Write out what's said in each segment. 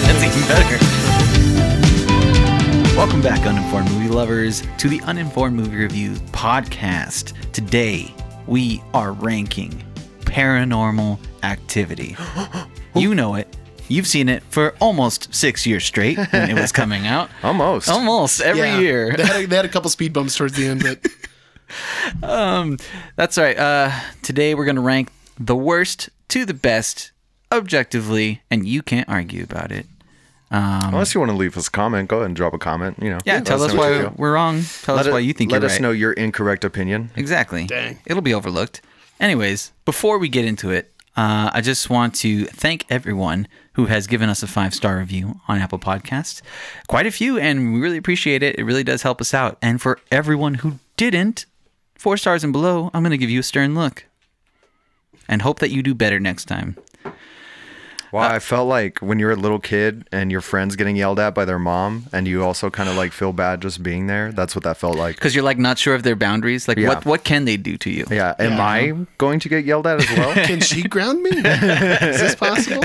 That's even better. Welcome back, Uninformed movie lovers, to the Uninformed Movie Reviews podcast. Today, we are ranking Paranormal Activity. You know it. You've seen it for almost 6 years straight when it was coming out. Almost every year. They had a couple speed bumps towards the end, but that's right. Today we're going to rank the worst to the best objectively, and you can't argue about it. Unless you want to leave us a comment, go ahead and drop a comment. Tell us why we're wrong. Tell us why you think you're right. Let us know your incorrect opinion. Exactly. Dang. It'll be overlooked. Anyways, before we get into it, I just want to thank everyone who has given us a 5-star review on Apple Podcasts. Quite a few, and we really appreciate it. It really does help us out. And for everyone who didn't, 4 stars and below, I'm going to give you a stern look. And hope that you do better next time. Well, I felt like when you're a little kid and your friend's getting yelled at by their mom, and you also kind of like feel bad just being there. That's what that felt like. Because you're like not sure of their boundaries. Like, what can they do to you? Yeah. Am I going to get yelled at as well? Can she ground me? Is this possible?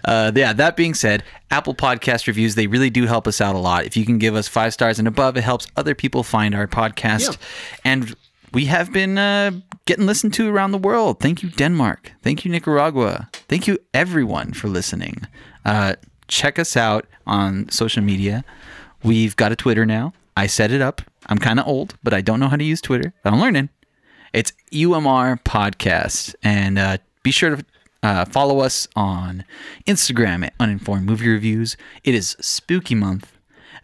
That being said, Apple Podcast reviews, they really do help us out a lot. If you can give us 5 stars and above, it helps other people find our podcast. Yeah. And we have been getting listened to around the world. Thank you, Denmark. Thank you, Nicaragua. Thank you, everyone, for listening. Check us out on social media. We've got a Twitter now. I set it up. I'm kind of old, but I don't know how to use Twitter. I'm learning. It's UMR Podcast. And be sure to follow us on Instagram at Uninformed Movie Reviews. It is spooky month,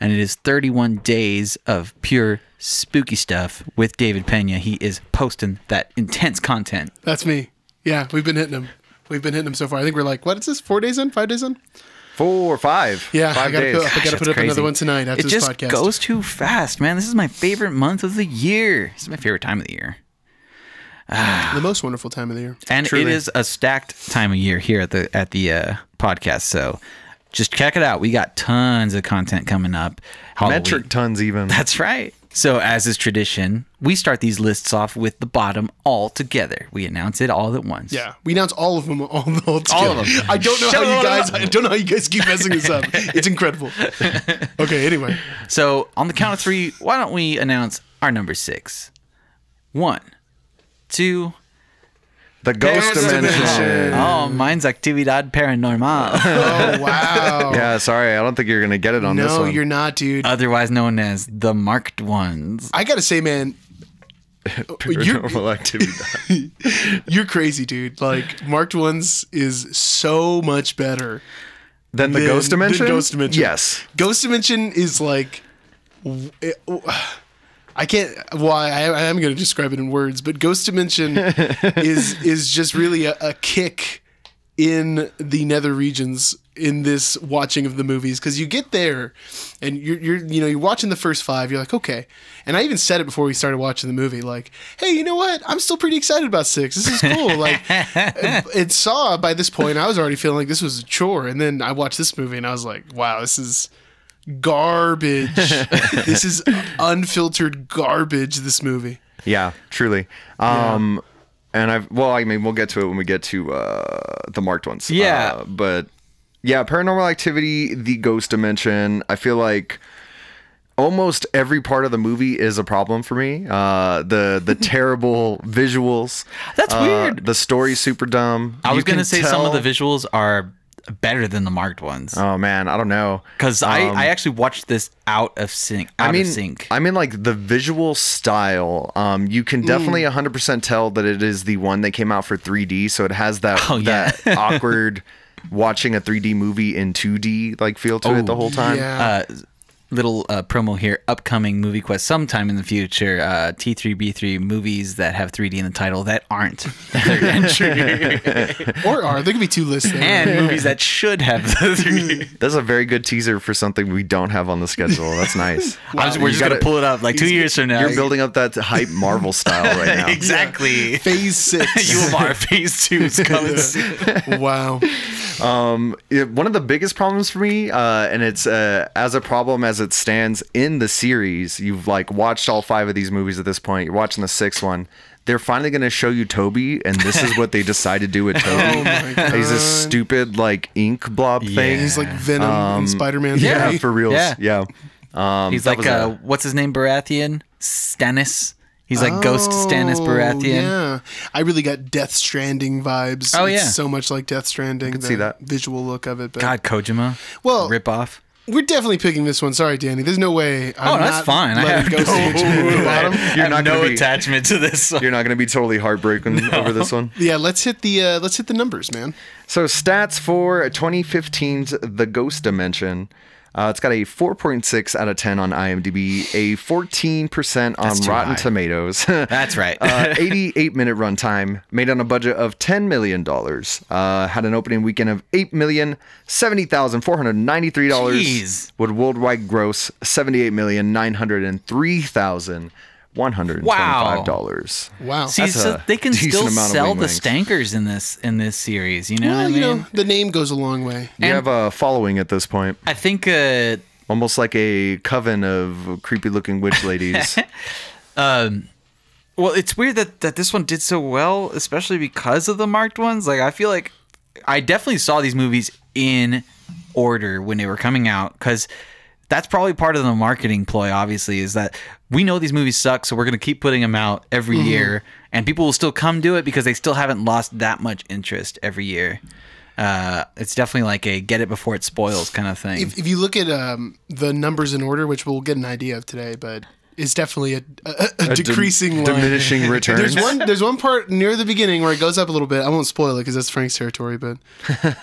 and it is 31 days of pure spooky stuff with David Pena. He is posting that intense content. That's me. Yeah, we've been hitting him. We've been hitting him so far. I think we're like, what is this? 4 days in? 5 days in? 4 or 5. Yeah, 5 days. I got to put up another one tonight after this podcast. It just goes too fast, man. This is my favorite month of the year. This is my favorite time of the year. The most wonderful time of the year. And truly. It is a stacked time of year here at the podcast. So just check it out. We got tons of content coming up. Halloween. Metric tons even. That's right. So as is tradition, we start these lists off with the bottom all together. We announce it all at once. Yeah, we announce all of them all together. All of them. I don't know how you guys keep messing this up. It's incredible. Okay, anyway. So on the count of 3, why don't we announce our number 6? 1, 2. The Ghost Dimension. Oh, mine's Actividad Paranormal. Oh, wow. Yeah, sorry. I don't think you're going to get it on this one. No, you're not, dude. Otherwise known as the Marked Ones. I got to say, man. Paranormal Activity. You're crazy, dude. Like, Marked Ones is so much better than the Ghost Dimension? Ghost Dimension. Yes. Ghost Dimension is like... I can't. Well, I am going to describe it in words, but Ghost Dimension is just really a kick in the nether regions in this watching of the movies, because you get there and you're watching the first 5. You're like, okay, and I even said it before we started watching the movie, like, hey, you know what? I'm still pretty excited about 6. This is cool. Like, it saw by this point, I was already feeling like this was a chore, and then I watched this movie and I was like, wow, this is garbage. This is unfiltered garbage, this movie. Yeah, truly. And we'll get to it when we get to the Marked Ones. Yeah. But yeah, Paranormal Activity, the Ghost Dimension, I feel like almost every part of the movie is a problem for me. The terrible visuals. That's weird. The story's super dumb. I was going to say some of the visuals are better than the Marked Ones. Oh man, I don't know, because I actually watched this out of sync. I mean, like the visual style. You can definitely 100% tell that it is the one that came out for 3D, so it has that awkward watching a 3D movie in 2D like feel to it the whole time. Yeah. Little promo here. Upcoming movie quest sometime in the future. T3B3 movies that have 3D in the title that aren't their entry. Or are. There could be 2 lists there. And movies that should have the 3D. That's a very good teaser for something we don't have on the schedule. That's nice. Wow. We're just going to pull it up like 2 years from now. You're building up that hype Marvel style right now. Exactly. Yeah. Phase 6. UMR Phase 2 is coming soon. Wow. One of the biggest problems for me, and it's as a problem as it stands in the series, you've like watched all 5 of these movies at this point, you're watching the 6th one, they're finally going to show you Toby, and this is what they decide to do with Toby. Oh my God. He's this stupid like ink blob thing. He's like Venom in Spider-Man. Yeah, 3. for reals. Yeah. Yeah. He's that like, was what's his name? Baratheon? Stannis. He's like Ghost Stannis Baratheon. Yeah, I really got Death Stranding vibes. Oh, It's yeah. so much like Death Stranding. I can see that. visual look of it. But God, Kojima. Well, Rip off. we're definitely picking this one. Sorry, Danny. There's no way. I'm that's not fine. I letting have Ghost of Tsushima to the bottom. You're not no gonna be, attachment to this. You're not going to be totally heartbroken over this one. Yeah, let's hit the numbers, man. So stats for 2015's The Ghost Dimension. It's got a 4.6 out of 10 on IMDb, a 14% on too Rotten high. Tomatoes. That's right. 88-minute runtime, made on a budget of $10 million. Had an opening weekend of $8,070,493. Jeez. With worldwide gross $78,903,125. Wow. See, That's so a they can decent still amount of sell wing the wings. stankers in this series. You know Well, what I you mean? know, the name goes a long way. You have a following at this point. I think Almost like a coven of creepy-looking witch ladies. well, it's weird that this one did so well, especially because of the marked ones. Like, I feel like I definitely saw these movies in order when they were coming out, because that's probably part of the marketing ploy, obviously, is that we know these movies suck, so we're going to keep putting them out every year, and people will still come to it because they still haven't lost that much interest every year. It's definitely like a get it before it spoils kind of thing. If you look at the numbers in order, which we'll get an idea of today, but it's definitely a decreasing line. Diminishing returns. There's one part near the beginning where it goes up a little bit. I won't spoil it because that's Frank's territory. But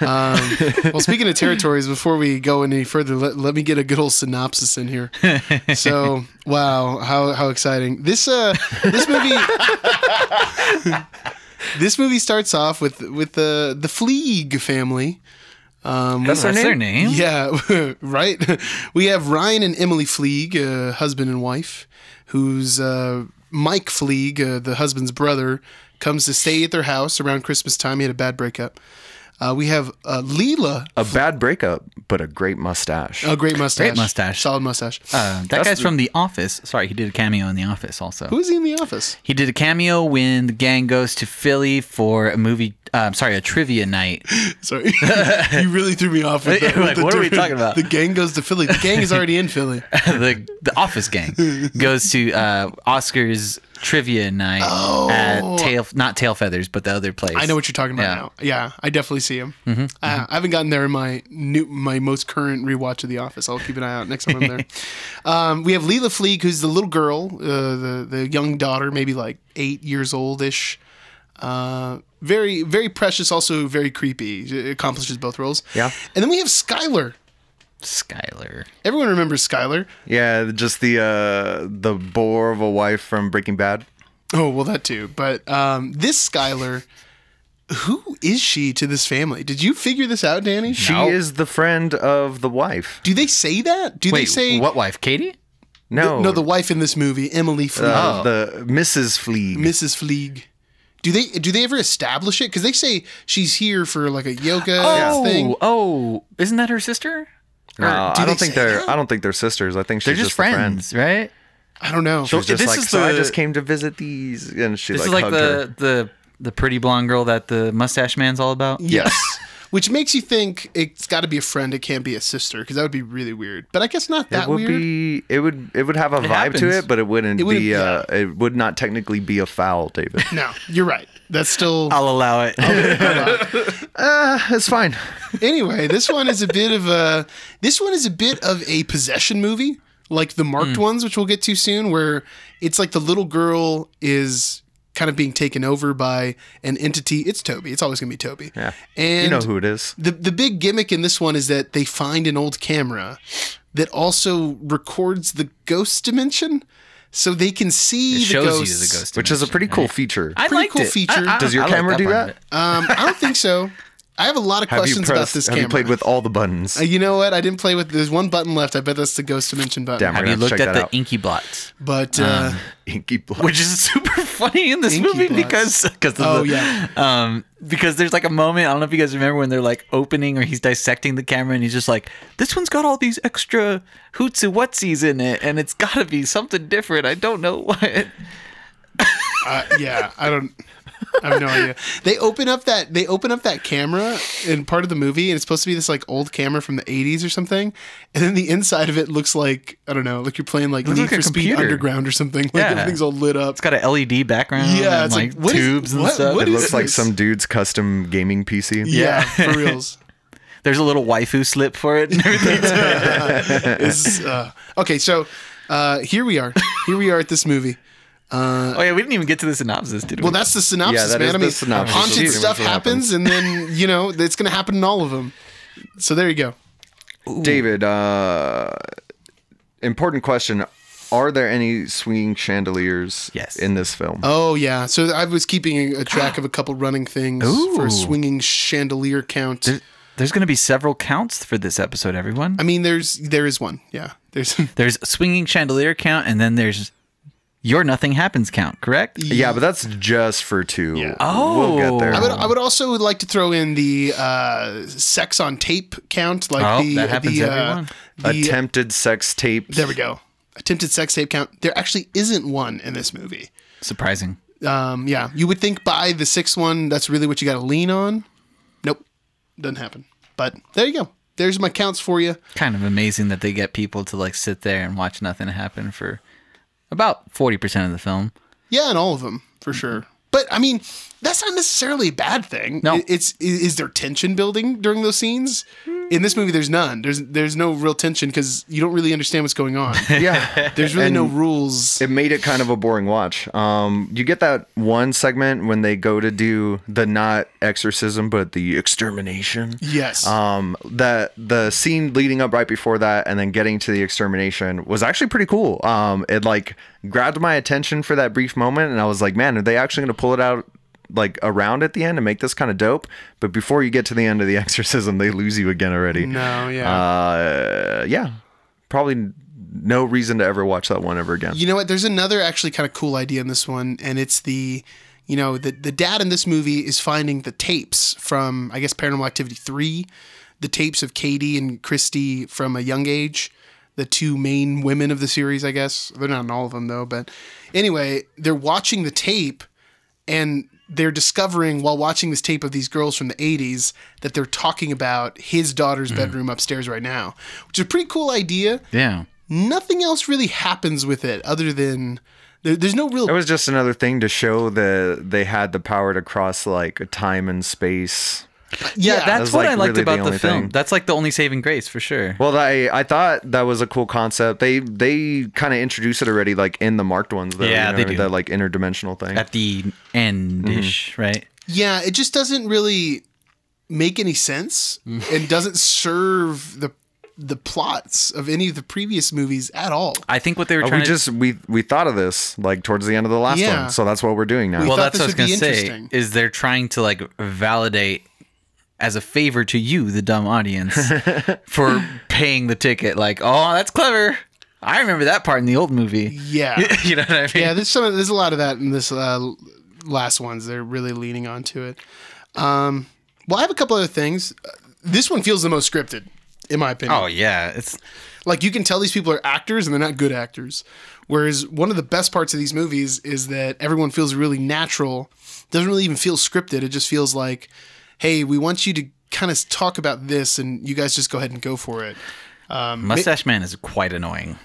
well, speaking of territories, before we go any further, let me get a good old synopsis in here. So, wow, how exciting! This movie. This movie starts off with the Fleeg family. That's their name? Yeah, right. We have Ryan and Emily Fleeg, husband and wife, who's Mike Fleeg, the husband's brother, comes to stay at their house around Christmas time. He had a bad breakup. We have Leela. A bad breakup, but a great mustache. A great mustache. Great mustache. Solid mustache. That guy's from The Office. Sorry, he did a cameo in The Office also. Who is he in The Office? He did a cameo when the gang goes to Philly for a movie. A trivia night. Sorry, you really threw me off with that. Like, what are we talking about? The gang goes to Philly. The gang is already in Philly. the Office gang goes to Oscar's trivia night at not Tail Feathers, but the other place. I know what you're talking about now. Yeah, I definitely see him. I haven't gotten there in my most current rewatch of The Office. I'll keep an eye out next time I'm there. We have Leela Fleeg, who's the little girl, the young daughter, maybe like 8 years old-ish. Very, very precious, also very creepy. It accomplishes both roles. Yeah. And then we have Skylar. Skylar. Everyone remembers Skylar. Yeah, just the bore of a wife from Breaking Bad. Oh, well, that too. But this Skylar, who is she to this family? Did you figure this out, Danny? She is the friend of the wife. Do they say that? Do they say what wife? Katie? No, No, the wife in this movie, Emily Fleeg. the Mrs. Fleeg. Mrs. Fleeg. Do they ever establish it? Because they say she's here for like a yoga thing. Oh, isn't that her sister? No, do I they don't think say they're. that? I don't think they're sisters. I think she's They're just a friend. friends, right? I don't know. She's just this like, is so I the- just came to visit these, and she This like is like hugged her. the pretty blonde girl that the mustache man's all about. Yes. Which makes you think it's got to be a friend. It can't be a sister because that would be really weird. But I guess not that It would weird. be. It would have a vibe happens. to it, but it wouldn't It wouldn't- be. yeah. It would not technically be a foul, David. No, you're right. That's still. I'll allow it. It's fine. Anyway, this one is a bit of a possession movie, like the marked ones, which we'll get to soon, where it's like the little girl is kind of being taken over by an entity. It's Toby. It's always gonna be Toby. Yeah. And You know who it is. The big gimmick in this one is that they find an old camera that also records the ghost dimension, so they can see It the shows ghosts. you the ghost, Which is a pretty cool feature. I Pretty liked cool it. feature. Does your I like camera do part of that? it. I don't think so. I have a lot of questions about this have camera. you played with all the buttons? You know what? I didn't play with. There's one button left. I bet that's the ghost dimension button. Damn, Have we're you gonna looked check at that the out. inky blots? But Inky blood. Which is super funny in this Inky movie blots. because because there's like a moment, I don't know if you guys remember when they're like opening or he's dissecting the camera and he's just like, this one's got all these extra hoots and whatsies in it and it's got to be something different. I don't know what. Yeah, I have no idea. They open up that camera in part of the movie, and it's supposed to be this like old camera from the 80s or something. And then the inside of it looks like, I don't know, like you're playing like Need for Speed Underground or something. Like everything's all lit up. It's got an LED background. Yeah, and it's like tubes and stuff. It looks like some dude's custom gaming PC. Yeah, for reals. There's a little waifu slip for it and everything. Okay, so here we are. Here we are at this movie. We didn't even get to the synopsis, did we? Well, that's the synopsis, Yeah, that man. is I mean, the synopsis. haunted Shoot. stuff happens, and then, it's going to happen in all of them. So there you go. David, important question. Are there any swinging chandeliers in this film? Oh, yeah. So I was keeping a track of a couple running things for a swinging chandelier count. There's going to be several counts for this episode, everyone. I mean, there is one. Yeah. There's a swinging chandelier count, and then there's your nothing happens count, correct? Yeah, but that's just for 2. Yeah. We'll get there. I would also like to throw in the sex on tape count. Like that happens everyone. Attempted sex tapes. There we go. Attempted sex tape count. There actually isn't one in this movie. Surprising. Yeah. You would think by the 6th one, that's really what you got to lean on. Nope. Doesn't happen. But there you go. There's my counts for you. Kind of amazing that they get people to like sit there and watch nothing happen for about 40% of the film. Yeah, and all of them, for sure. But, I mean, that's not necessarily a bad thing. No. Is there tension building during those scenes? In this movie, there's none. There's no real tension because you don't really understand what's going on. Yeah. There's really no rules. It made it kind of a boring watch. You get that one segment when they go to do the not exorcism, but the extermination. Yes. The scene leading up right before that and then getting to the extermination was actually pretty cool. It like grabbed my attention for that brief moment, and I was like, man, are they actually going to pull it out like around at the end and make this kind of dope? But before you get to the end of the exorcism, they lose you again already. No, yeah. Yeah. Probably no reason to ever watch that one ever again. You know what? There's another actually kind of cool idea in this one, and it's the dad in this movie is finding the tapes from, I guess, Paranormal Activity 3, the tapes of Katie and Christy from a young age, the 2 main women of the series, I guess. They're not in all of them, though. But anyway, they're watching the tape, and they're discovering while watching this tape of these girls from the 80s that they're talking about his daughter's bedroom upstairs right now, which is a pretty cool idea. Yeah. Nothing else really happens with it other than there's no real... It was just another thing to show that they had the power to cross like time and space. Yeah, that's what like I liked really about the only film. thing. That's like the only saving grace for sure. Well, I thought that was a cool concept. They kind of introduced it already, like in the marked ones. Though, Yeah, they do. That like interdimensional thing. At the end-ish, right? Yeah, it just doesn't really make any sense and doesn't serve the plots of any of the previous movies at all. I think what they were trying we thought of this like towards the end of the last one, so that's what we're doing now. Well, thought that's what I was this going would to be say, interesting. is they're trying to like validate as a favor to you, the dumb audience, for paying the ticket. Like, oh, that's clever. I remember that part in the old movie. Yeah. You know what I mean? Yeah, there's a lot of that in this last ones. They're really leaning onto it. Well, I have a couple other things. This one feels the most scripted, in my opinion. Oh, yeah. It's like you can tell these people are actors and they're not good actors. Whereas one of the best parts of these movies is that everyone feels really natural. Doesn't really even feel scripted. It just feels like, hey, we want you to kind of talk about this and you guys just go ahead and go for it. Mustache Man is quite annoying.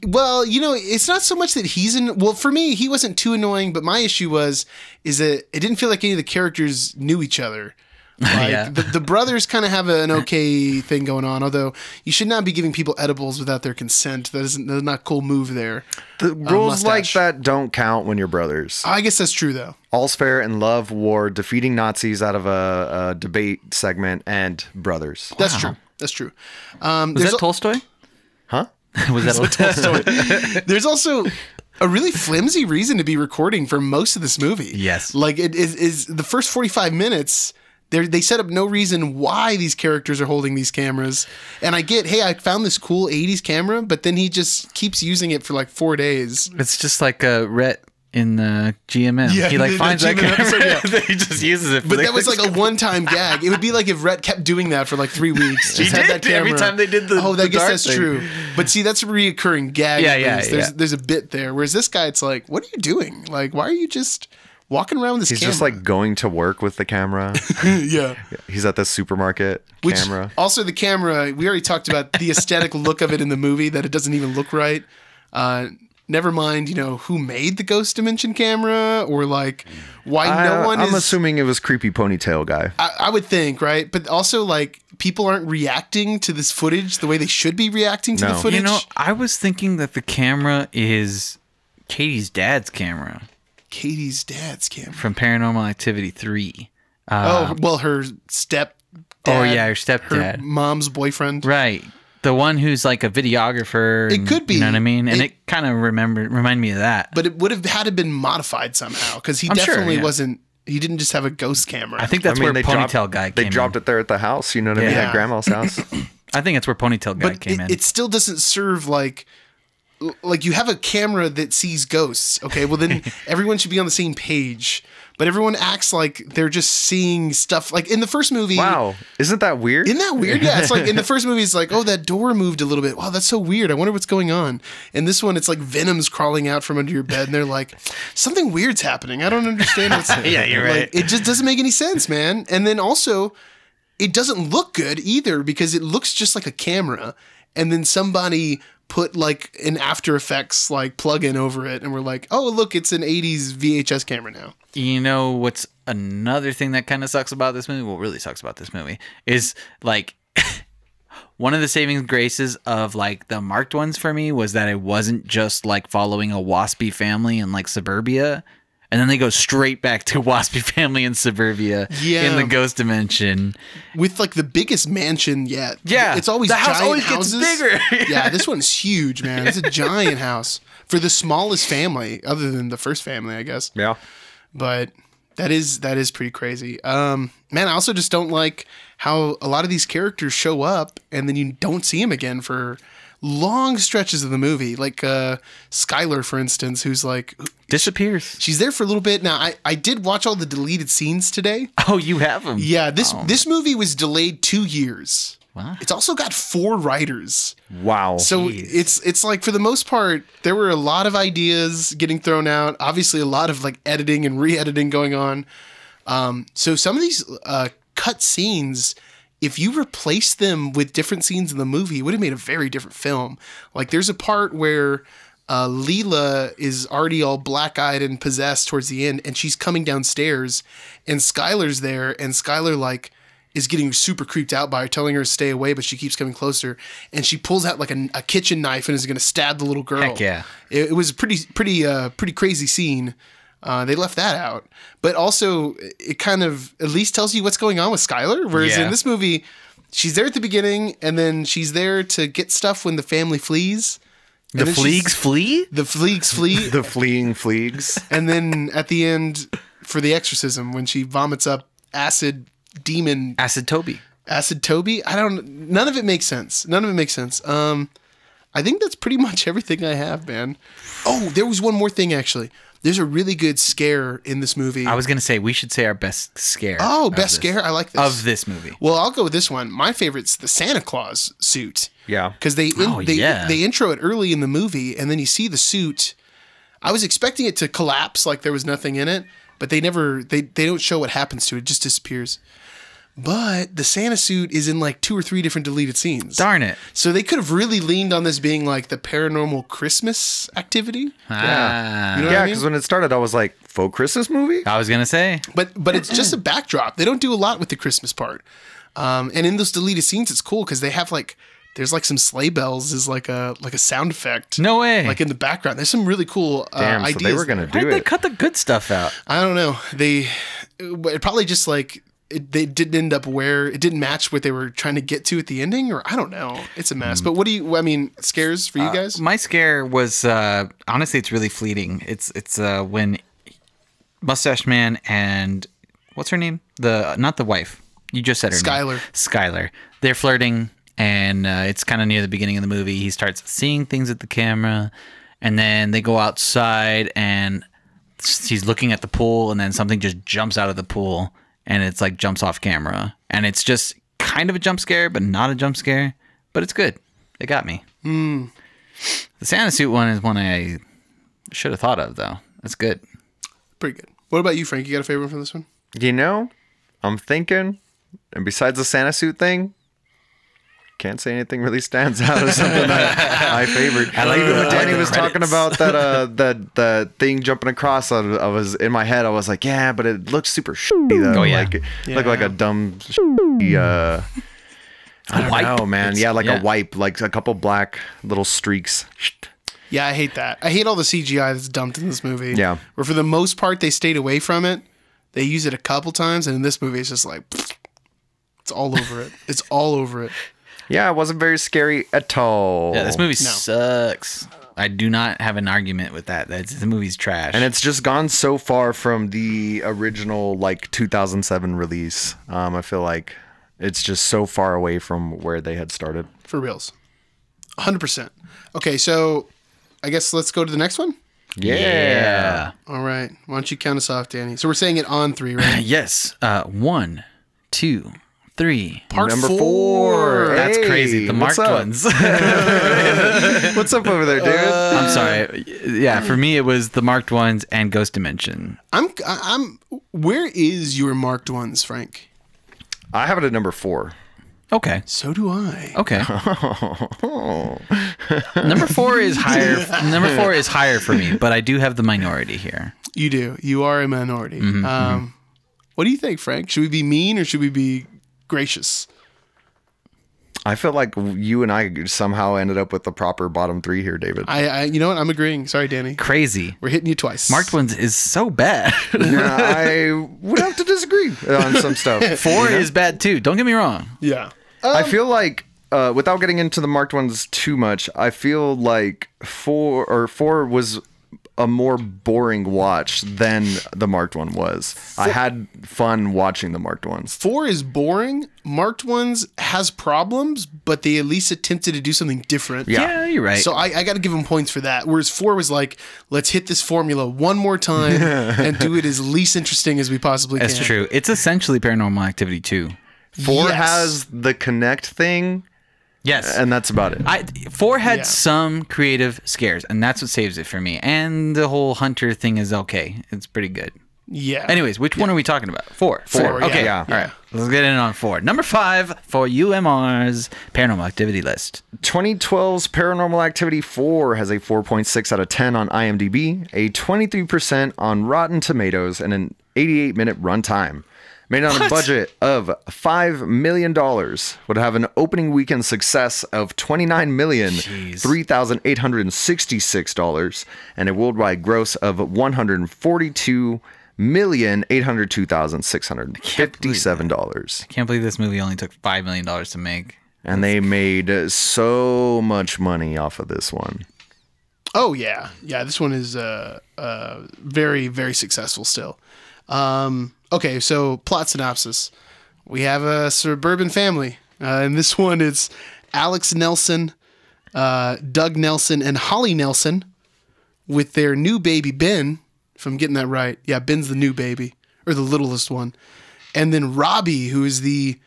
Well, it's not so much that well, for me, he wasn't too annoying, but my issue is that it didn't feel like any of the characters knew each other. Like, Yeah. the brothers kind of have an okay thing going on, although you should not be giving people edibles without their consent. That's not a cool move there. The rules like Mustache. that don't count when you're brothers. I guess that's true, though. All's fair in love, war, defeating Nazis out of a debate segment, and brothers. That's true. That's true. Was that Tolstoy? Huh? Was that Tolstoy? There's also a really flimsy reason to be recording for most of this movie. Yes. Like it is the first 45 minutes. They set up no reason why these characters are holding these cameras. And I get, hey, I found this cool 80s camera, but then he just keeps using it for like 4 days. It's just like Rhett in the GMM. Yeah, he like the finds that GMM camera. episode, yeah. He just uses it. But that was like a one-time gag. It would be like if Rhett kept doing that for like 3 weeks. Just He had did that camera. every time they did the. Oh, I the guess dart that's thing. true. But see, that's a reoccurring gag. Yeah, at yeah, least. yeah. There's a bit there. Whereas this guy, it's like, what are you doing? Like, why are you just walking around with this He's camera? just like going to work with the camera. yeah. He's at the supermarket Which, camera. Also, the camera, we already talked about the aesthetic look of it in the movie, that it doesn't even look right. Never mind, who made the Ghost Dimension camera, or like why no one I'm is... assuming it was creepy ponytail guy. I would think, right? But also, like, people aren't reacting to this footage the way they should be reacting to the No. footage. I was thinking that the camera is Katie's dad's camera Katie's dad's camera. from Paranormal Activity 3. Well, her stepdad. Oh, yeah, her Her stepdad. mom's boyfriend. Right. The one who's like a videographer. It could be. You know what I mean? And it kind of remind me of that. But it would have had to been modified somehow, because he I'm sure, definitely yeah. wasn't... He didn't just have a ghost camera. I think that's where Ponytail Guy came They dropped in. it there at the house. You know what I mean? Yeah. At grandma's house. I think that's where Ponytail Guy but came in. it still doesn't serve like you have a camera that sees ghosts. Okay, well then everyone should be on the same page. But everyone acts like they're just seeing stuff. Like in the first movie. Wow. Isn't that weird? Isn't that weird? Yeah, it's like in the first movie, it's like, oh, that door moved a little bit. Wow, that's so weird. I wonder what's going on. And this one, it's like Venom's crawling out from under your bed, and they're like, something weird's happening. I don't understand what's Yeah, you're right. It just doesn't make any sense, man. And then also, it doesn't look good either, because it looks just like a camera, and then somebody put like an After Effects like plug-in over it, and we're like, oh, look, it's an 80s VHS camera now. You know what's another thing that kind of sucks about this movie? Well, really sucks about this movie is like one of the saving graces of like the marked ones for me was that it wasn't just like following a waspy family in like suburbia, and then they go straight back to waspy family in suburbia in the Ghost Dimension with like the biggest mansion yet. Yeah, it's always the house giant always houses. gets bigger. Yeah, this one's huge, man. It's a giant house for the smallest family, other than the first family, I guess. Yeah. But that is pretty crazy. Man, I also just don't like how a lot of these characters show up and then you don't see them again for long stretches of the movie. Like Skylar, for instance, who's like disappears. She's there for a little bit. Now, I did watch all the deleted scenes today. Oh, you have them? Yeah, this movie was delayed 2 years. Wow. It's also got 4 writers. Wow. So Jeez. it's like, for the most part, there were a lot of ideas getting thrown out. Obviously, a lot of like editing and re-editing going on. So some of these cut scenes, if you replace them with different scenes in the movie, it would have made a very different film. Like there's a part where Leela is already all black-eyed and possessed towards the end, and she's coming downstairs, and Skylar's there, and Skylar like is getting super creeped out by her, telling her to stay away, but she keeps coming closer, and she pulls out like a kitchen knife and is going to stab the little girl. Heck yeah. It was a pretty crazy scene. They left that out, but also it kind of at least tells you what's going on with Skylar. Whereas in this movie, she's there at the beginning, and then she's there to get stuff when the family flees. The Fleegs flee? The Fleegs flee. The fleeing fleegs. And then at the end, for the exorcism, when she vomits up acid demon. Acid Toby. Acid Toby? None of it makes sense. I think that's pretty much everything I have, man. Oh, there was one more thing, actually. There's a really good scare in this movie. I was going to say, we should say our best scare. Oh, best scare? I like this. Of this movie. Well, I'll go with this one. My favorite's the Santa Claus suit. Yeah. Because they intro it early in the movie, and then you see the suit. I was expecting it to collapse like there was nothing in it, but they don't show what happens to it. It just disappears. But the Santa suit is in like 2 or 3 different deleted scenes. Darn it. So they could have really leaned on this being like the paranormal Christmas activity. Ah. You know what Yeah, I mean? because when it started, I was like, faux Christmas movie? I was going to say. But it's just a backdrop. They don't do a lot with the Christmas part. And in those deleted scenes, it's cool because they have like, there's like some sleigh bells is like a sound effect. No way. Like in the background. There's some really cool Damn, ideas. so they were going to do Why'd they it. cut the good stuff out? I don't know. It probably just like, they didn't end up where it didn't match what they were trying to get to at the ending, or I don't know. It's a mess. But scares for you guys? My scare was, honestly, it's really fleeting. It's when Mustache Man and, what's her name? Not the wife. You just said her name. Skylar. They're flirting, and it's kind of near the beginning of the movie. He starts seeing things at the camera, and then they go outside, and she's looking at the pool, and then something just jumps out of the pool, and it's like jumps off camera, and it's just kind of a jump scare, but not a jump scare. But it's good. It got me. The Santa suit one is one I should have thought of, though. That's good. Pretty good. What about you, Frank? You got a favorite from this one? You know, I'm thinking, and besides the Santa suit thing, can't say anything really stands out as something that I favored. Even when Danny was talking about that thing jumping across, I was in my head. I was like, yeah, but it looks super shitty though. Oh, yeah. Like it looked like a dumb, shitty, I don't know, man. Yeah, like a wipe, like a couple black little streaks. Yeah, I hate that. I hate all the CGI that's dumped in this movie. Yeah. Where for the most part, they stayed away from it. They use it a couple times, and in this movie, it's just like, it's all over it. It's all over it. Yeah, it wasn't very scary at all. Yeah, this movie sucks. I do not have an argument with that. The movie's trash. And it's just gone so far from the original, like, 2007 release. I feel like it's just so far away from where they had started. For reals. 100%. Okay, so I guess let's go to the next one. Yeah. All right. Why don't you count us off, Danny? So we're saying it on 3, right? Yes. 1, 2, 3. Part Number 4. That's Hey, crazy. The what's marked up? ones. What's up over there, dude? I'm sorry. Yeah, for me it was the marked ones and Ghost Dimension. I'm. Where is your marked ones, Frank? I have it at number 4. Okay. So do I. Okay. Number 4 is higher. Number 4 is higher for me, but I do have the minority here. You do. You are a minority. What do you think, Frank? Should we be mean or should we be gracious? I feel like you and I somehow ended up with the proper bottom 3 here, David. You know what? I'm agreeing. Sorry, Danny. Crazy. We're hitting you twice. Marked ones is so bad. Yeah, I would have to disagree on some stuff. 4 is bad too. Don't get me wrong. Yeah. I feel like, without getting into the marked ones too much, I feel like 4 was a more boring watch than the marked one was. I had fun watching the marked ones. 4 is boring. Marked ones has problems, but they at least attempted to do something different. Yeah, you're right. So I got to give them points for that. Whereas 4 was like, let's hit this formula one more time and do it as least interesting as we possibly can. That's true. It's essentially Paranormal Activity 2. 4 has the connect thing. Yes. And that's about it. 4 had some creative scares, and that's what saves it for me. And the whole hunter thing is okay. It's pretty good. Yeah. Anyways, which one are we talking about? 4. 4. Okay. Yeah. All right. Let's get in on 4. Number 5 for UMR's Paranormal Activity list. 2012's Paranormal Activity 4 has a 4.6 out of 10 on IMDb, a 23% on Rotten Tomatoes, and an 88-minute runtime. Made on a budget of $5 million, would have an opening weekend success of $29,003,866 and a worldwide gross of $142,802,657. I can't believe this movie only took $5 million to make. And they made so much money off of this one. Oh, yeah. Yeah, this one is very, very successful still. Okay, so plot synopsis. We have a suburban family. And this one is Alex Nelson, Doug Nelson, and Holly Nelson with their new baby, Ben, if I'm getting that right. Yeah, Ben's the new baby, or the littlest one. And then Robbie, who is the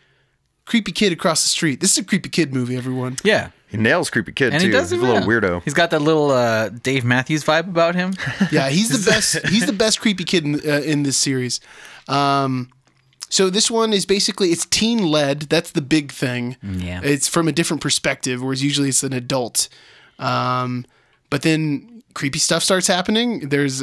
creepy kid across the street. This is a creepy kid movie, everyone. Yeah. He nails creepy kid, And too. he does He's a little weirdo. He's got that little Dave Matthews vibe about him. Yeah, he's the best. He's the best creepy kid in this series. So this one is basically, it's teen led. That's the big thing. Yeah. It's from a different perspective, whereas usually it's an adult. But then creepy stuff starts happening. There's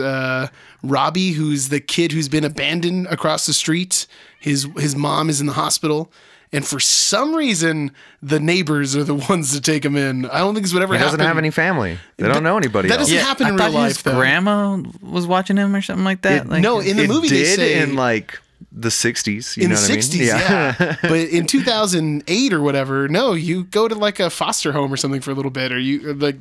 Robbie, who's the kid who's been abandoned across the street. His mom is in the hospital. And for some reason, the neighbors are the ones to take him in. I don't think it's whatever He happened. doesn't have any family. They don't know anybody that else. doesn't happen in real life, His though. grandma was watching him or something like that. No, in the movie they did say in like the 60s. You in know the what I mean? 60s, yeah. But in 2008 or whatever, no, you go to like a foster home or something for a little bit, or you're a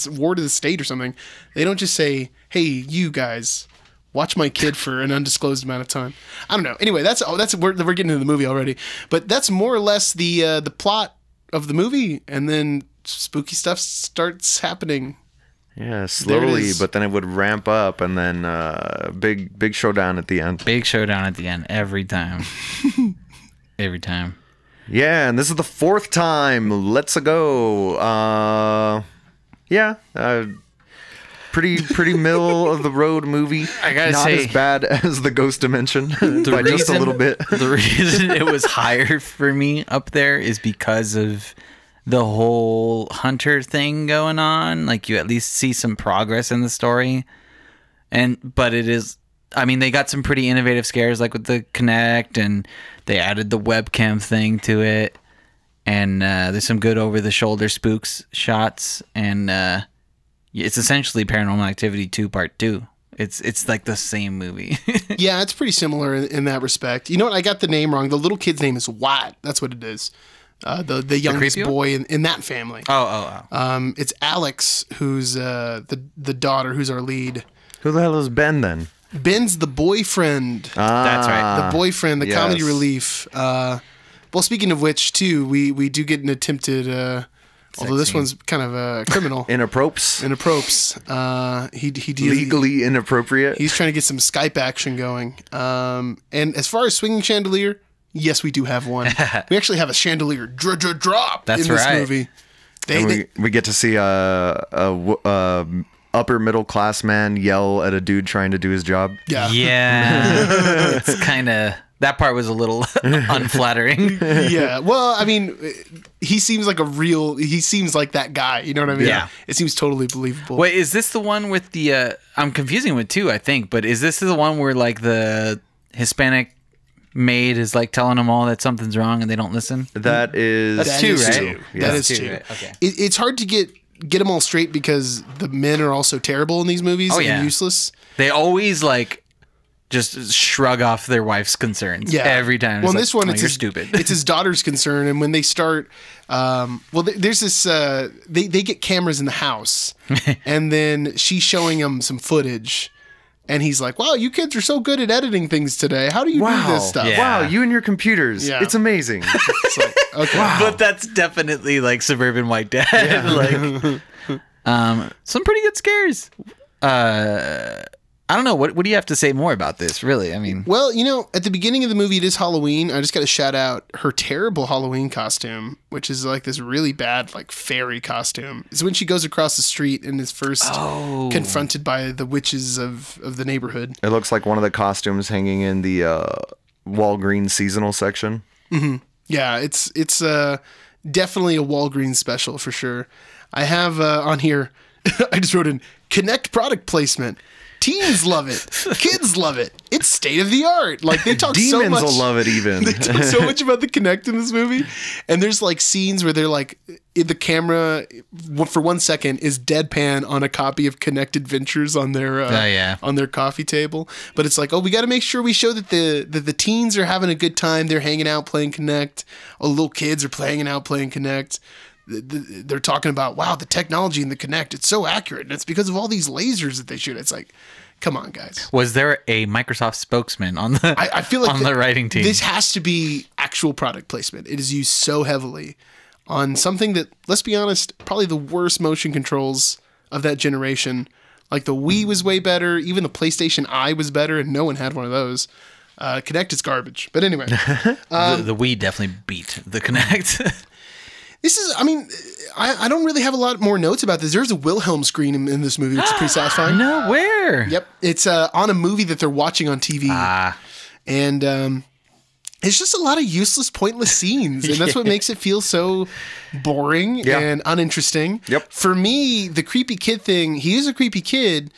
ward of the state or something. They don't just say, "Hey, you guys, watch my kid for an undisclosed amount of time." I don't know. Anyway, we're getting into the movie already, but that's more or less the plot of the movie, and then spooky stuff starts happening. Yeah, slowly, is. but then it would ramp up, and then big showdown at the end. Big showdown at the end every time. Every time. Yeah, and this is the 4th time. Let's go. Pretty middle of the road movie. I gotta not say, as bad as the Ghost Dimension by just a little bit. The reason it was higher for me up there is because of the whole hunter thing going on. Like, you at least see some progress in the story, but it is. I mean, they got some pretty innovative scares, like with the Kinect, and they added the webcam thing to it, and there's some good over-the-shoulder spooks shots, and it's essentially Paranormal Activity 2 Part 2. It's like the same movie. Yeah, it's pretty similar in that respect. You know what? I got the name wrong. The little kid's name is Watt. That's what it is. The youngest boy in that family. Oh. It's Alex, who's the daughter, who's our lead. Who the hell is Ben then? Ben's the boyfriend. That's right. The boyfriend, the yes. comedy relief. Well, speaking of which, too, we do get an attempted, although this one's kind of a criminal. Inappropriate. He Legally inappropriate. He's trying to get some Skype action going. And as far as swinging chandelier, yes, we do have one. We actually have a chandelier drop in this movie. We get to see a upper middle class man yell at a dude trying to do his job. Yeah. It's kind of, that part was a little unflattering. Yeah. Well, I mean, he seems like that guy. You know what I mean? Yeah. It seems totally believable. Wait, is this the one with the, I'm confusing with 2, I think, but is this the one where like the Hispanic maid is like telling them all that something's wrong and they don't listen? That's 2, right? That is 2. Right? Okay. It's hard to get them all straight because the men are also terrible in these movies and useless. They always like just shrug off their wife's concerns every time. Well, in this one, you're stupid. It's his daughter's concern, and when they start, there's this. They get cameras in the house, and then she's showing him some footage, and he's like, "Wow, you kids are so good at editing things today. How do you do this stuff?" Yeah. Wow, you and your computers. Yeah. It's amazing. It's like, okay, But that's definitely like suburban white dad. Like, some pretty good scares. I don't know. What do you have to say more about this, really? I mean, well, at the beginning of the movie, it is Halloween. I just got to shout out her terrible Halloween costume, which is like this really bad, like fairy costume. It's when she goes across the street and is first confronted by the witches of the neighborhood. It looks like one of the costumes hanging in the Walgreens seasonal section. Mm-hmm. Yeah, it's definitely a Walgreens special for sure. I have on here, I just wrote in Kinect product placement. Teens love it. Kids love it. It's state of the art. Like, they talk so much. Demons will love it even. They talk so much about the Kinect in this movie. And there's like scenes where they're like, the camera for 1 second is deadpan on a copy of Kinect Adventures on their on their coffee table. But it's like, we got to make sure we show that the teens are having a good time. They're hanging out playing Kinect. Little kids are hanging out playing Kinect. They're talking about, wow, the technology in the Kinect, it's so accurate, and it's because of all these lasers that they shoot. It's like, come on, guys. Was there a Microsoft spokesman on the I feel like the writing team? This has to be actual product placement. It is used so heavily on something that, let's be honest, probably the worst motion controls of that generation. Like, the Wii was way better, even the PlayStation Eye was better, and no one had one of those. Kinect is garbage. But anyway. The Wii definitely beat the Kinect. This is, I mean, I don't really have a lot more notes about this. There's a Wilhelm screen in this movie, which is pretty satisfying. No, where? Yep. It's on a movie that they're watching on TV. And it's just a lot of useless, pointless scenes. And that's what makes it feel so boring and uninteresting. Yep. For me, the creepy kid thing, he is a creepy kid,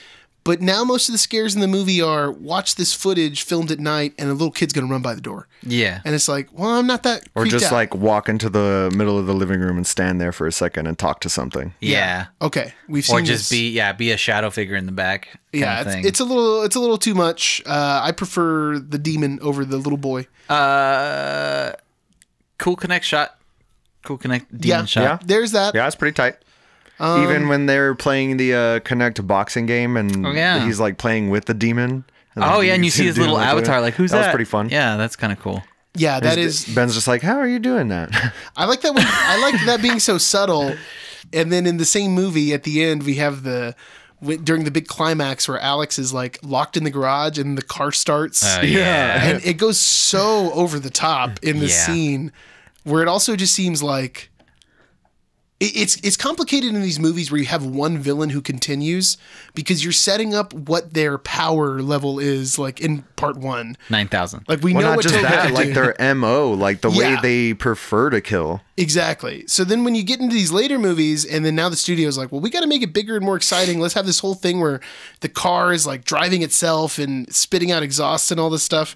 but now most of the scares in the movie are watch this footage filmed at night and a little kid's going to run by the door. Yeah. And it's like, well, I'm not that Or creeped just out. like walk into the middle of the living room and stand there for a second and talk to something. Yeah. Okay. We've seen Or just this. be a shadow figure in the back. Yeah, Thing. it's a little too much. I prefer the demon over the little boy. Cool Connect shot. Cool Connect demon shot. Yeah. There's that. Yeah, it's pretty tight. Even when they're playing the Kinect boxing game and he's like playing with the demon. And And you see his little avatar. Like, who's that? That was pretty fun. Yeah, that's kind of cool. Yeah, that is. Ben's just like, how are you doing that? I like that. I like that being so subtle. And then in the same movie, at the end, we have during the big climax where Alex is like locked in the garage and the car starts. Yeah. And it goes so over the top in the scene where it also just seems like it's complicated in these movies where you have one villain who continues because you're setting up what their power level is, like in part 1. 9,000. Like we Well, know not what just Toby that, can like do. their MO, like the way they prefer to kill. Exactly. So then when you get into these later movies, and then now the studio's like, well, we got to make it bigger and more exciting. Let's have this whole thing where the car is like driving itself and spitting out exhaust and all this stuff.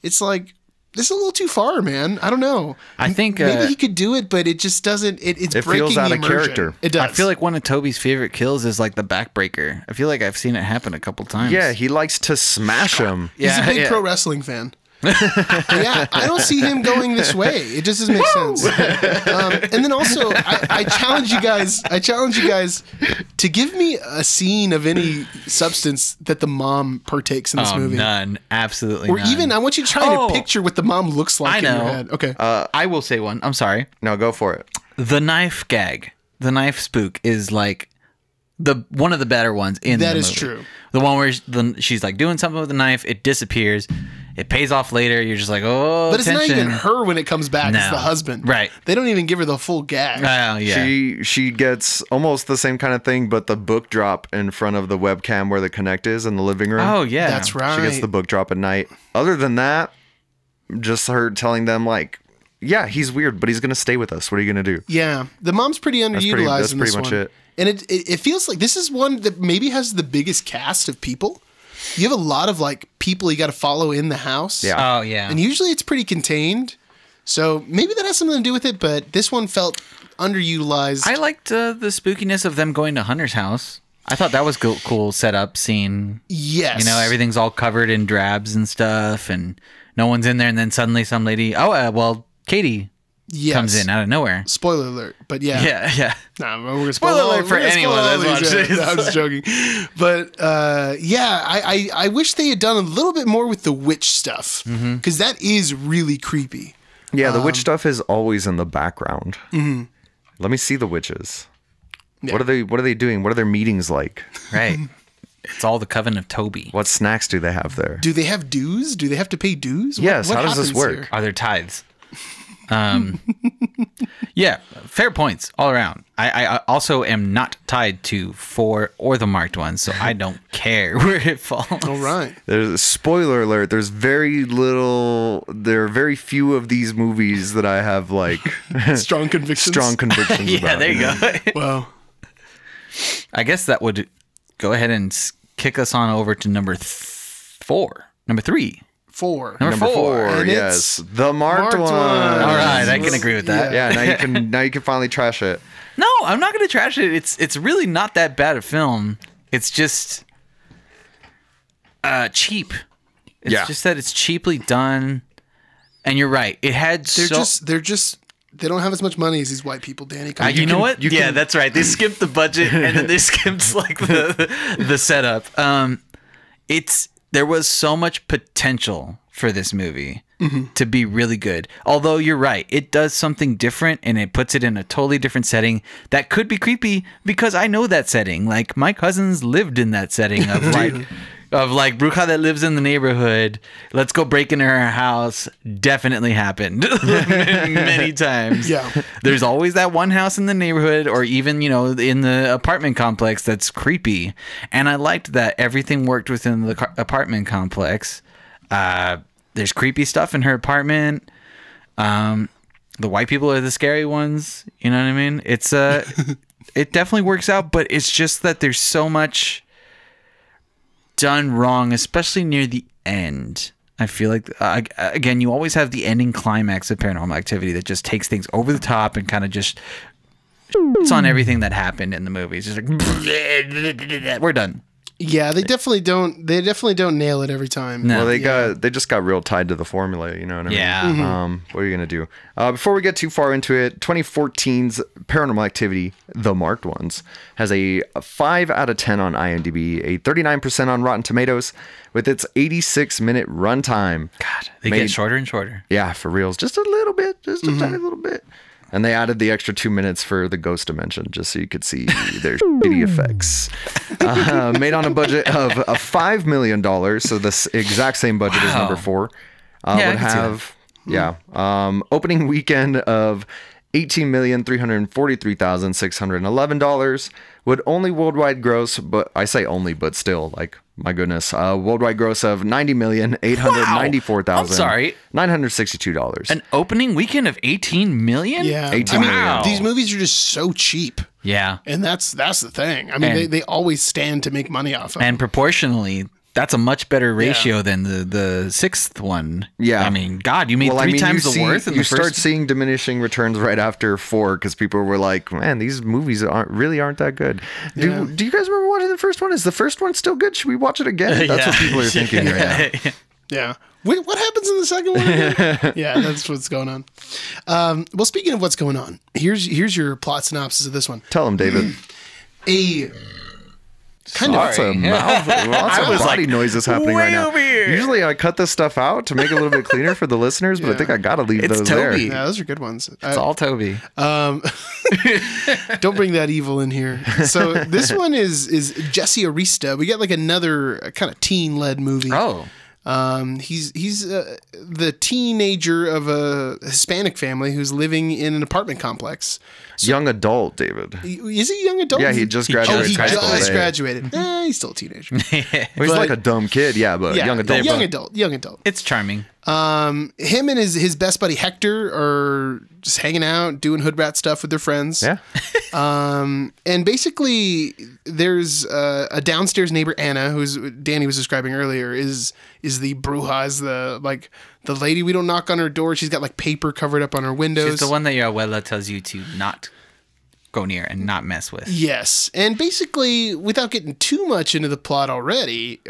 It's like, this is a little too far, man. I don't know. I think maybe he could do it, but it just doesn't. It's It breaking feels out the of immersion. character. It does. I feel like one of Toby's favorite kills is like the backbreaker. I feel like I've seen it happen a couple times. Yeah, he likes to smash him. he's a big pro wrestling fan. Yeah, I don't see him going this way. It just doesn't make sense. And then also, I challenge you guys. To give me a scene of any substance that the mom partakes in this movie. None. Absolutely Or none. even, I want you to try to picture what the mom looks like I in your know. head. Okay. I will say one. I'm sorry. No, go for it. The knife gag. The knife spook is like one of the better ones in the movie. That is true. The one where she's like doing something with the knife, it disappears, it pays off later. You're just like, oh, But it's not tension. even her when it comes back. It's No. the husband. Right. They don't even give her the full gag. Oh yeah. She gets almost the same kind of thing, but the book drop in front of the webcam where the Connect is in the living room. Oh yeah. That's right. She gets the book drop at night. Other than that, just her telling them like, yeah, he's weird, but he's gonna stay with us. What are you gonna do? Yeah, the mom's pretty underutilized that's in pretty this much one. it. And it feels like this is one that maybe has the biggest cast of people. You have a lot of like people you got to follow in the house. Yeah. Oh yeah. And usually it's pretty contained. So maybe that has something to do with it, but this one felt underutilized. I liked the spookiness of them going to Hunter's house. I thought that was cool setup scene. Yes. You know, everything's all covered in drabs and stuff, and no one's in there, and then suddenly some lady, Katie comes in out of nowhere. Spoiler alert, but yeah. Yeah. Nah, we're gonna Spoiler alert for anyone that's watching. I was joking. But I wish they had done a little bit more with the witch stuff, because that is really creepy. Yeah, the witch stuff is always in the background. Mm-hmm. Let me see the witches. Yeah. What are they doing? What are their meetings like? Right. It's all the coven of Toby. What snacks do they have there? Do they have dues? Do they have to pay dues? Yes, What how does this happens work? here? Are there tithes? Yeah, fair points all around. I also am not tied to 4 or the marked ones, so I don't care where it falls. All right. There's a spoiler alert. There are very few of these movies that I have like Strong convictions. strong convictions Yeah, about. there you go. Wow. I guess that would go ahead and kick us on over to number 3. 4. Number Number 4, And yes, it's the marked one. one. All right, I can agree with that. Yeah, now you can finally trash it. No, I'm not going to trash it. It's really not that bad a film. It's just cheap. It's just that it's cheaply done. And you're right. It had They don't have as much money as these white people, Danny. you know what? Yeah, that's right. They skipped the budget and then they skipped like the setup. There was so much potential for this movie to be really good. Although you're right, it does something different and it puts it in a totally different setting that could be creepy because I know that setting. Like my cousins lived in that setting of like Bruja that lives in the neighborhood. Let's go break into her house. Definitely happened many times. Yeah. There's always that one house in the neighborhood or even, in the apartment complex that's creepy. And I liked that everything worked within the apartment complex. There's creepy stuff in her apartment. The white people are the scary ones. You know what I mean? It's it definitely works out, but it's just that there's so much done wrong, especially near the end. I feel like, again, you always have the ending climax of Paranormal Activity that just takes things over the top and kind of just it's on everything that happened in the movie. It's just like, we're done. Yeah, they definitely don't nail it every time. No. Well, they just got real tied to the formula, you know what I mean? Yeah. What are you going to do? Before we get too far into it, 2014's Paranormal Activity, The Marked Ones, has a 5 out of 10 on IMDb, a 39% on Rotten Tomatoes, with its 86-minute runtime. God, they get shorter and shorter. Yeah, for reals. Just a little bit. Just a tiny little bit. And they added the extra 2 minutes for the ghost dimension, just so you could see their shitty effects. Made on a budget of $5 million, so the exact same budget as number 4. Would have, opening weekend of $18,343,611. Would only worldwide gross, but I say only, but still, like, my goodness, worldwide gross of $90,894,962. An opening weekend of 18 million? Yeah. 18 million. These movies are just so cheap. Yeah. And that's the thing. I mean, they always stand to make money off of And them. proportionally, that's a much better ratio than the sixth one. Yeah. I mean, God, you made three times the worth in the you first. start seeing diminishing returns right after 4 because people were like, man, these movies aren't that good. Do you guys remember watching the first one? Is the first one still good? Should we watch it again? That's what people are thinking right now. Yeah. Wait, what happens in the second one again? Yeah, that's what's going on. Well, speaking of what's going on, here's your plot synopsis of this one. Tell them, David. Lots of body noises happening right now. Usually I cut this stuff out to make it a little bit cleaner for the listeners, but I think I gotta leave those there. Yeah, those are good ones. It's all Toby. Don't bring that evil in here. So this one is Jesse Arista. We get like another kind of teen-led movie. Oh. He's the teenager of a Hispanic family who's living in an apartment complex. Young adult, David. Is he young adult? Yeah, he just graduated. He high school just today. graduated. He's still a teenager. He's like a dumb kid, but young adult. Young adult. It's charming. Him and his best buddy Hector are just hanging out, doing hood rat stuff with their friends. Yeah. And basically, there's a downstairs neighbor, Anna, who's Danny was describing earlier, is the bruja, is the lady we don't knock on her door. She's got like paper covered up on her windows. She's the one that your abuela tells you to not go near and not mess with. Yes. And basically, without getting too much into the plot already,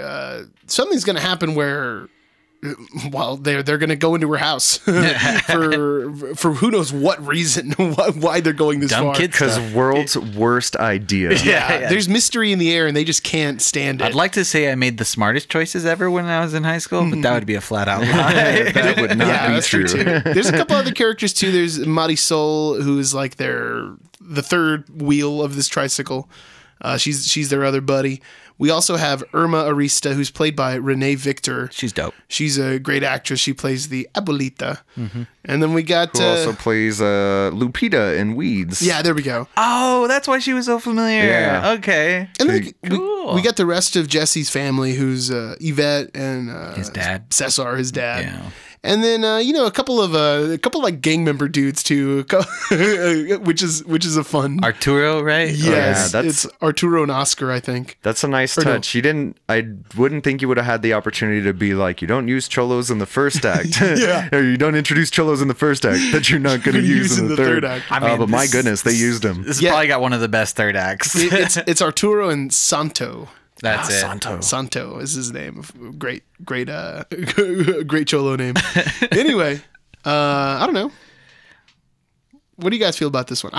something's going to happen where, well, they're going to go into her house for who knows what reason, why they're going this Dumb far. kid Because stuff. world's worst idea. Yeah, there's mystery in the air and they just can't stand it. I'd like to say I made the smartest choices ever when I was in high school, but that would be a flat out lie. That would not be that's true. too. There's a couple other characters too. There's Marisol, who's like the third wheel of this tricycle. She's their other buddy. We also have Irma Arista, who's played by Renee Victor. She's dope. She's a great actress. She plays the abuelita. And then we got... Who also plays Lupita in Weeds. Yeah, there we go. Oh, that's why she was so familiar. Yeah. Okay. And then Cool. we got the rest of Jesse's family, who's Yvette and His dad. Cesar, his dad. Yeah. And then a couple like gang member dudes too, which is a fun. Arturo, right? Yes, Yeah, it's Arturo and Oscar, I think. That's a nice Or no. touch. I wouldn't think you would have had the opportunity to be like, you don't use cholos in the first act. Yeah. Or you don't introduce cholos in the first act that you're not going to use in the third act. I mean, but my this- goodness, they used them. This has Yeah. probably got one of the best third acts. It's Arturo and Santo. That's it. Santo. Santo is his name. Great cholo name. Anyway, I don't know. What do you guys feel about this one?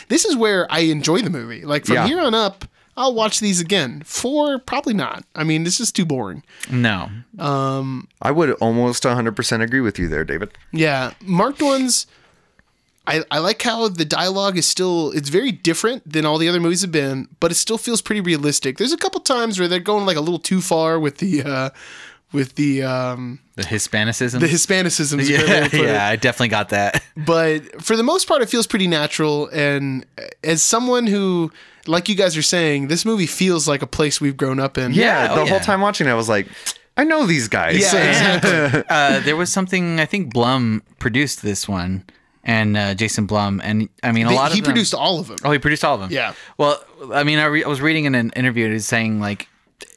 This is where I enjoy the movie. Like from here on up, I'll watch these again. 4, probably not. I mean, this is too boring. No. I would almost 100% agree with you there, David. Yeah, marked ones. I like how the dialogue is it's very different than all the other movies have been, but it still feels pretty realistic. There's a couple times where they're going like a little too far with the Hispanicism. the Hispanicisms. Yeah, I definitely got that. But for the most part, it feels pretty natural. And as someone who, like you guys are saying, this movie feels like a place we've grown up in. Yeah, the whole yeah. time watching it, I was like, I know these guys. Yeah, exactly. There was something, I think Blum produced this one, and Jason Blum, and I mean, He produced all of them. Oh, he produced all of them. Yeah. Well, I mean, I was reading in an interview, it was saying like,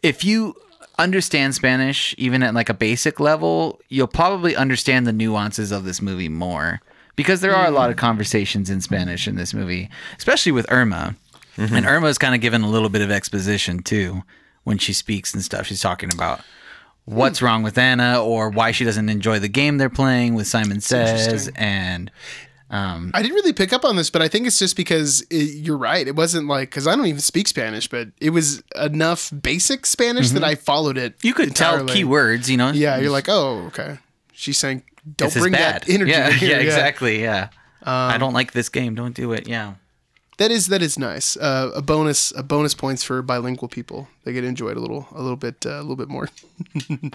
if you understand Spanish, even at like a basic level, you'll probably understand the nuances of this movie more, because there are a lot of conversations in Spanish in this movie, especially with Irma. And Irma is kind of given a little bit of exposition too when she speaks and stuff. She's talking about what's wrong with Anna, or why she doesn't enjoy the game they're playing with Simon Says. And I didn't really pick up on this, but I think it's just because you're right. It wasn't like, because I don't even speak Spanish, but it was enough basic Spanish that I followed it. you could tell entirely. keywords, you know? Yeah, you're like, oh, okay. She's saying, don't This is bring bad. that energy Yeah, in here. yeah, exactly. Yeah. I don't like this game. Don't do it. Yeah. That is nice. A bonus points for bilingual people. They get to enjoy it a little bit more.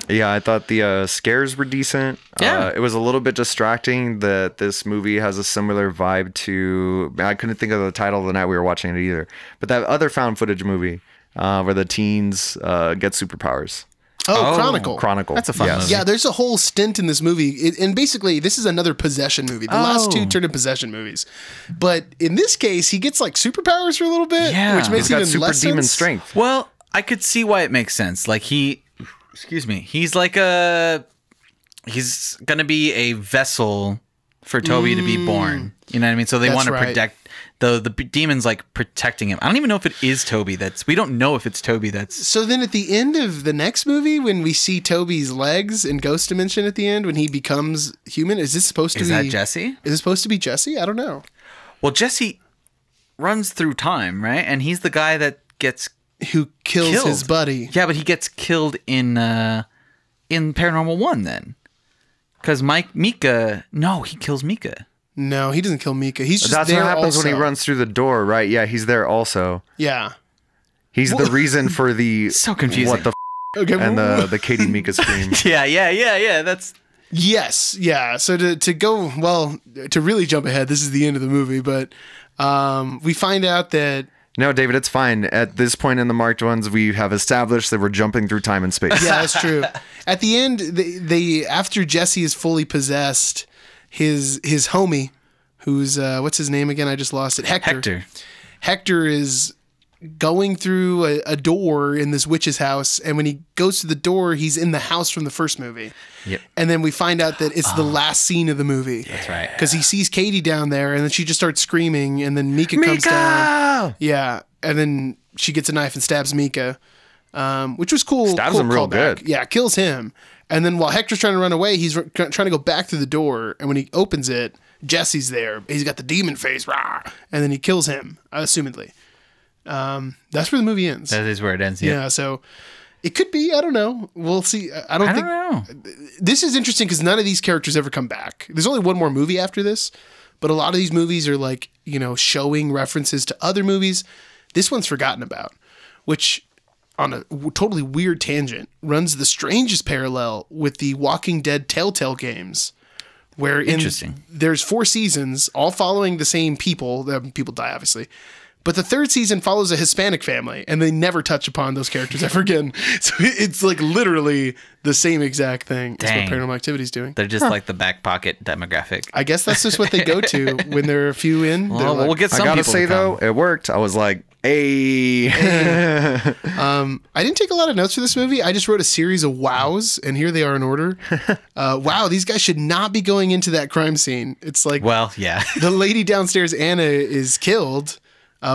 Yeah, I thought the scares were decent. Yeah. It was a little bit distracting that this movie has a similar vibe to. I couldn't think of the title the night we were watching it either. But that other found footage movie where the teens get superpowers. Oh, Chronicle. Chronicle. That's a fun movie. Yeah, there's a whole stint in this movie. And basically, this is another possession movie. The last two turned into possession movies. But in this case, he gets like superpowers for a little bit, Yeah. which makes He's got even super less demon sense. strength. Well, I could see why it makes sense. Like he's like he's going to be a vessel for Toby to be born. You know what I mean? So they That's want to right. protect the demon's like protecting him. I don't even know if it is Toby we don't know if it's Toby that's. So then at the end of the next movie, when we see Toby's legs in Ghost Dimension at the end, when he becomes human, is this supposed to Is be... that Jesse? Is it supposed to be Jesse? I don't know. Well, Jesse runs through time, right? And he's the guy that gets Who kills killed. his buddy. Yeah, but he gets killed in Paranormal 1 then. Because Mika... No, he kills Mika. No, he doesn't kill Mika. He's just That's there what happens also. when he runs through the door, right? Yeah, he's there also. Yeah. He's the reason for the So confusing. what the Okay. and the Katie Mika scream. Yeah. That's... Yes, yeah. So to really jump ahead, this is the end of the movie, but we find out that No, David, it's fine. At this point in the marked ones, we have established that we're jumping through time and space. yeah, that's true. At the end, they after Jesse is fully possessed, his homie, who's what's his name again? I just lost it. Hector. Hector is going through a door in this witch's house, and when he goes to the door, he's in the house from the first movie. Yep. And then we find out that it's the last scene of the movie. That's right. Because he sees Katie down there, and then she just starts screaming, and then Mika comes down. Yeah, and then she gets a knife and stabs Mika, which was cool. Stabs cool him real callback. good. Yeah, kills him. And then while Hector's trying to run away, he's trying to go back through the door, and when he opens it, Jesse's there. He's got the demon face, rah, and then he kills him, assumedly. That's where the movie ends. That is where it ends. Yeah, so it could be. I don't know. We'll see. I don't know. This is interesting because none of these characters ever come back. There's only one more movie after this, but a lot of these movies are like, showing references to other movies. This one's forgotten about, which on a totally weird tangent runs the strangest parallel with the Walking Dead Telltale games, where Interesting. There's 4 seasons all following the same people. The people die, obviously. But the 3rd season follows a Hispanic family, and they never touch upon those characters ever again. So it's like literally the same exact thing as Dang. what Paranormal Activity is doing. They're just like the back pocket demographic. I guess that's just what they go to when there are a few in. They're Well, like, we'll get I some gotta people say to come. though, it worked. I was like, hey. I didn't take a lot of notes for this movie. I just wrote a series of wows, and here they are in order. Wow, these guys should not be going into that crime scene. It's like Well, yeah. the lady downstairs, Anna, is killed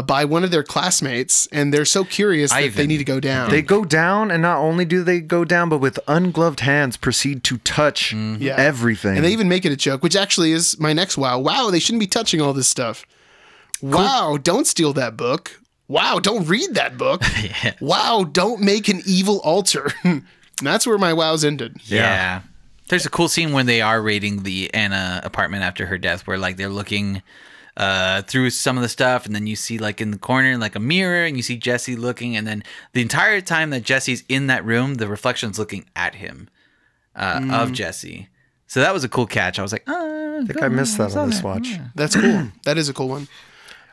by one of their classmates, and they're so curious that they Ivan. need to go down. They go down, and not only do they go down, but with ungloved hands proceed to touch everything. And they even make it a joke, which actually is my next wow. Wow, they shouldn't be touching all this stuff. Wow, don't steal that book. Wow, don't read that book. Wow, don't make an evil altar. And that's where my wows ended. Yeah. There's a cool scene when they are raiding the Anna apartment after her death, where like they're looking through some of the stuff, and then you see like in the corner like a mirror, and you see Jesse looking, and then the entire time that Jesse's in that room, the reflection's looking at him of Jesse. So that was a cool catch. I was like, I think I missed that on this watch. That's cool. That is a cool one.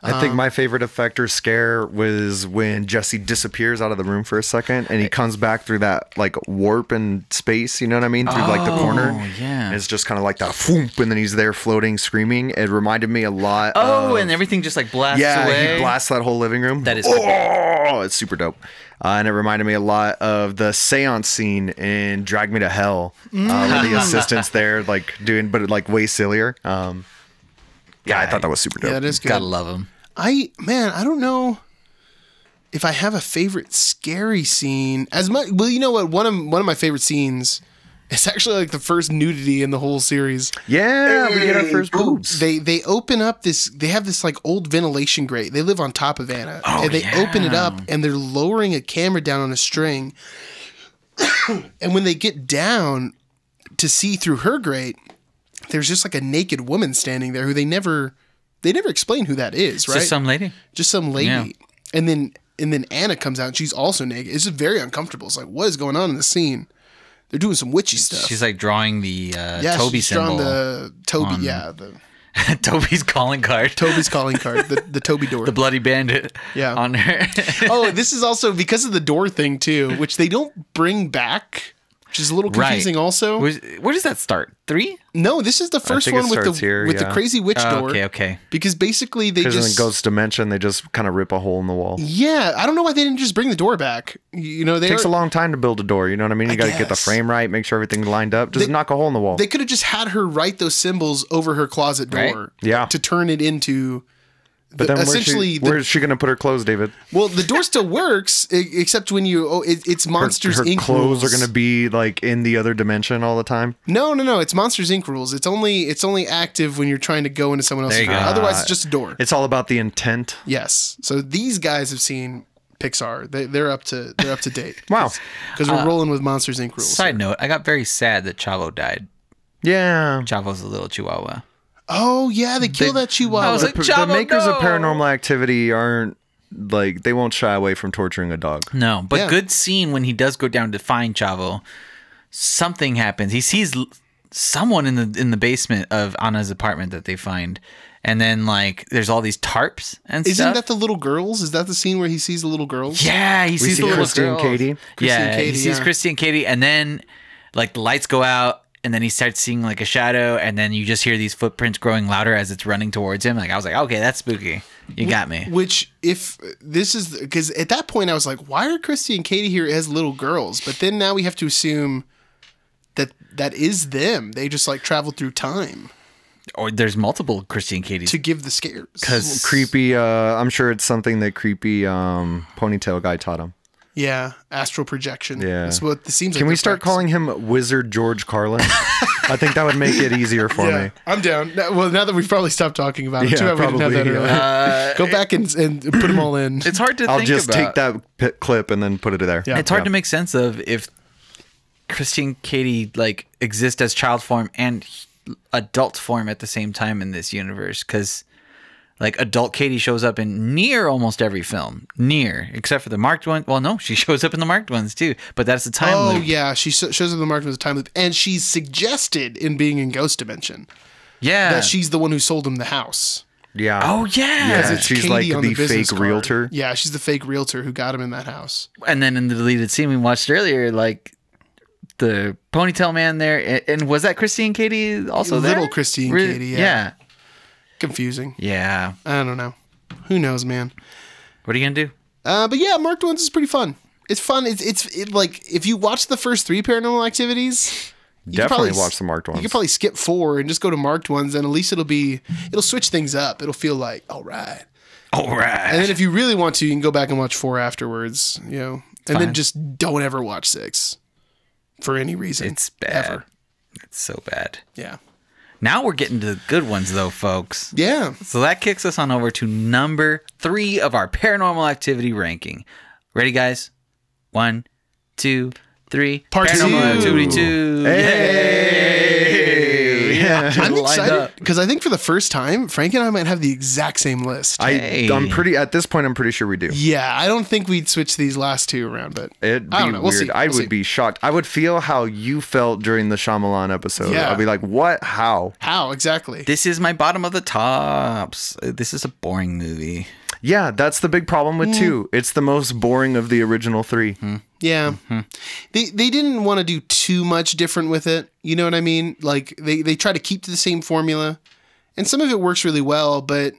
I think my favorite effect or scare was when Jesse disappears out of the room for a second and he comes back through that like warp in space, you know what I mean? Through like the corner. yeah. And it's just kind of like that whoomp, and then he's there floating, screaming. It reminded me a lot of... and everything just like blasts away. he blasts that whole living room. That is Oh, it's super dope. And it reminded me a lot of the seance scene in Drag Me to Hell, with the assistants there like doing, but like way sillier. I thought that was super dope. Yeah, that is good. Gotta love him. I don't know if I have a favorite scary scene as much. Well, you know what? One of my favorite scenes is actually like the first nudity in the whole series. Yeah, we get our first boobs. They open up this. They have this like old ventilation grate. They live on top of Anna, and they open it up, and they're lowering a camera down on a string. And when they get down to see through her grate, there's just like a naked woman standing there who they never explain who that is, right? Just some lady. Just some lady. Yeah. And then Anna comes out and she's also naked. It's just very uncomfortable. It's like, what is going on in the scene? They're doing some witchy stuff. She's like drawing the Toby she's symbol. drawing the Toby, Toby's calling card. Toby's calling card, the Toby door. The bloody bandit on her. Oh, this is also because of the door thing too, which they don't bring back, which is a little confusing also. Where does that start? 3? No, this is the first one with the crazy witch door. Okay. Because basically they Because in just... the ghost dimension, they just kind of rip a hole in the wall. Yeah, I don't know why they didn't just bring the door back. You know, It takes a long time to build a door, you know what I mean? You got to get the frame right, make sure everything's lined up. Just knock a hole in the wall. They could have just had her write those symbols over her closet door. Right? Yeah. To turn it into... But then essentially, where's she going to put her clothes, David? Well, the door still works, except when it's Monsters her Inc. clothes rules. are going to be like in the other dimension all the time. No. It's Monsters Inc. rules. It's only active when you're trying to go into someone else's door. Otherwise, it's just a door. It's all about the intent. Yes. So these guys have seen Pixar. They're up to date. Wow. Because we're rolling with Monsters Inc. rules. Side note, I got very sad that Chavo died. Yeah. Chavo's a little chihuahua. Oh yeah, they killed that chihuahua. I was like, The makers of no! Paranormal Activity aren't like, they won't shy away from torturing a dog. No, but Yeah. good scene when he does go down to find Chavo. Something happens. He sees someone in the basement of Anna's apartment that they find, and then like there's all these tarps and Isn't stuff. that the little girls? Is that the scene where he sees the little girls? Yeah, he sees see the little Christy and girls. Katie. Christy and Yeah, Katie, he sees yeah. Christy and Katie, and then like the lights go out, and then he starts seeing like a shadow, and then you just hear these footprints growing louder as it's running towards him. Like I was like, okay, that's spooky. You got me. Which, if this is, because at that point I was like, why are Christy and Katie here as little girls? But then now we have to assume that is them. They just like traveled through time Or there's multiple Christy and Katie. to give the scares. Because Creepy, I'm sure it's something that creepy ponytail guy taught him. Yeah, astral projection. Yeah. That's what this seems like. Can we they're start practicing. calling him Wizard George Carlin? I think that would make it easier for Yeah, me. I'm down. Now that we've probably stopped talking about it. Yeah, Too bad we didn't have that probably, earlier. Go back and put them all in. it's hard to I'll think just about. take that clip and then put it there. Yeah. It's hard to make sense of if Christy and Katie like exist as child form and adult form at the same time in this universe, because like adult Katie shows up in near almost every film, except for the marked one. Well, no, she shows up in the marked ones too, but that's the time Oh loop. yeah, she shows up in the market as a time loop, and she's suggested in being in Ghost Dimension Yeah. that she's the one who sold him the house. Yeah. Oh yeah. Yeah, It's she's Katie like on the business fake card. realtor. Yeah, she's the fake realtor who got him in that house. And then in the deleted scene we watched earlier, like the ponytail man there, and was that Christy and Katie also there? Little Christy and Katie, yeah. Yeah. Confusing. Yeah. I don't know. Who knows, man? What are you gonna do? But yeah, marked ones is pretty fun. It's fun. It's like if you watch the first 3 Paranormal Activities, you could Definitely probably watch the marked ones. You could probably skip 4 and just go to marked ones, and at least it'll switch things up. It'll feel like all right. All right. And then if you really want to, you can go back and watch 4 afterwards. You know, and Fine. then just don't ever watch 6 for any reason. It's bad. Ever. It's so bad. Yeah. Now we're getting to the good ones, though, folks. Yeah. So that kicks us on over to number 3 of our Paranormal Activity ranking. Ready, guys? 1, 2, 3. Part Paranormal 2. Activity 2. Hey! Yeah. I'm Lined excited up. because I think for the first time, Frank and I might have the exact same list. I'm pretty sure we do. Yeah, I don't think we'd switch these last 2 around, but It'd be I don't know. weird. We'll see. I We'll would see. be shocked. I would feel how you felt during the Shyamalan episode. Yeah. I'd be like, what? How? How exactly? This is my bottom of the tops. This is a boring movie. Yeah, that's the big problem with 2. It's the most boring of the original 3. Yeah, Mm-hmm. they didn't want to do too much different with it. You know what I mean? Like they try to keep to the same formula, and some of it works really well, but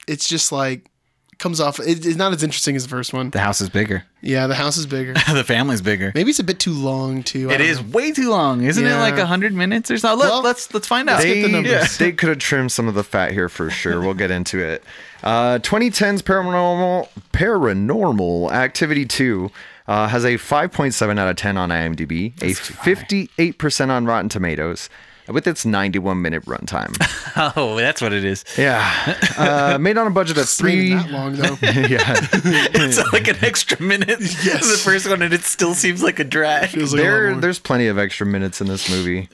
it's just like comes off. It's not as interesting as the first one. The house is bigger. Yeah, the house is bigger. The family's bigger. Maybe it's a bit too long too. It is way too long, isn't it? Yeah. Like 100 minutes or something. Well, Let's find out. get the numbers. They could have trimmed some of the fat here for sure. We'll get into it. 2010's Paranormal Activity 2 has a 5.7 out of 10 on IMDb, a 58% on Rotten Tomatoes. with its 91-minute runtime. Oh, that's what it is. Yeah. Made on a budget of Ain't that long though. Yeah. It's like an extra minute. Yes. The first one, and it still seems like a drag. Feels like a lot more. There's plenty of extra minutes in this movie.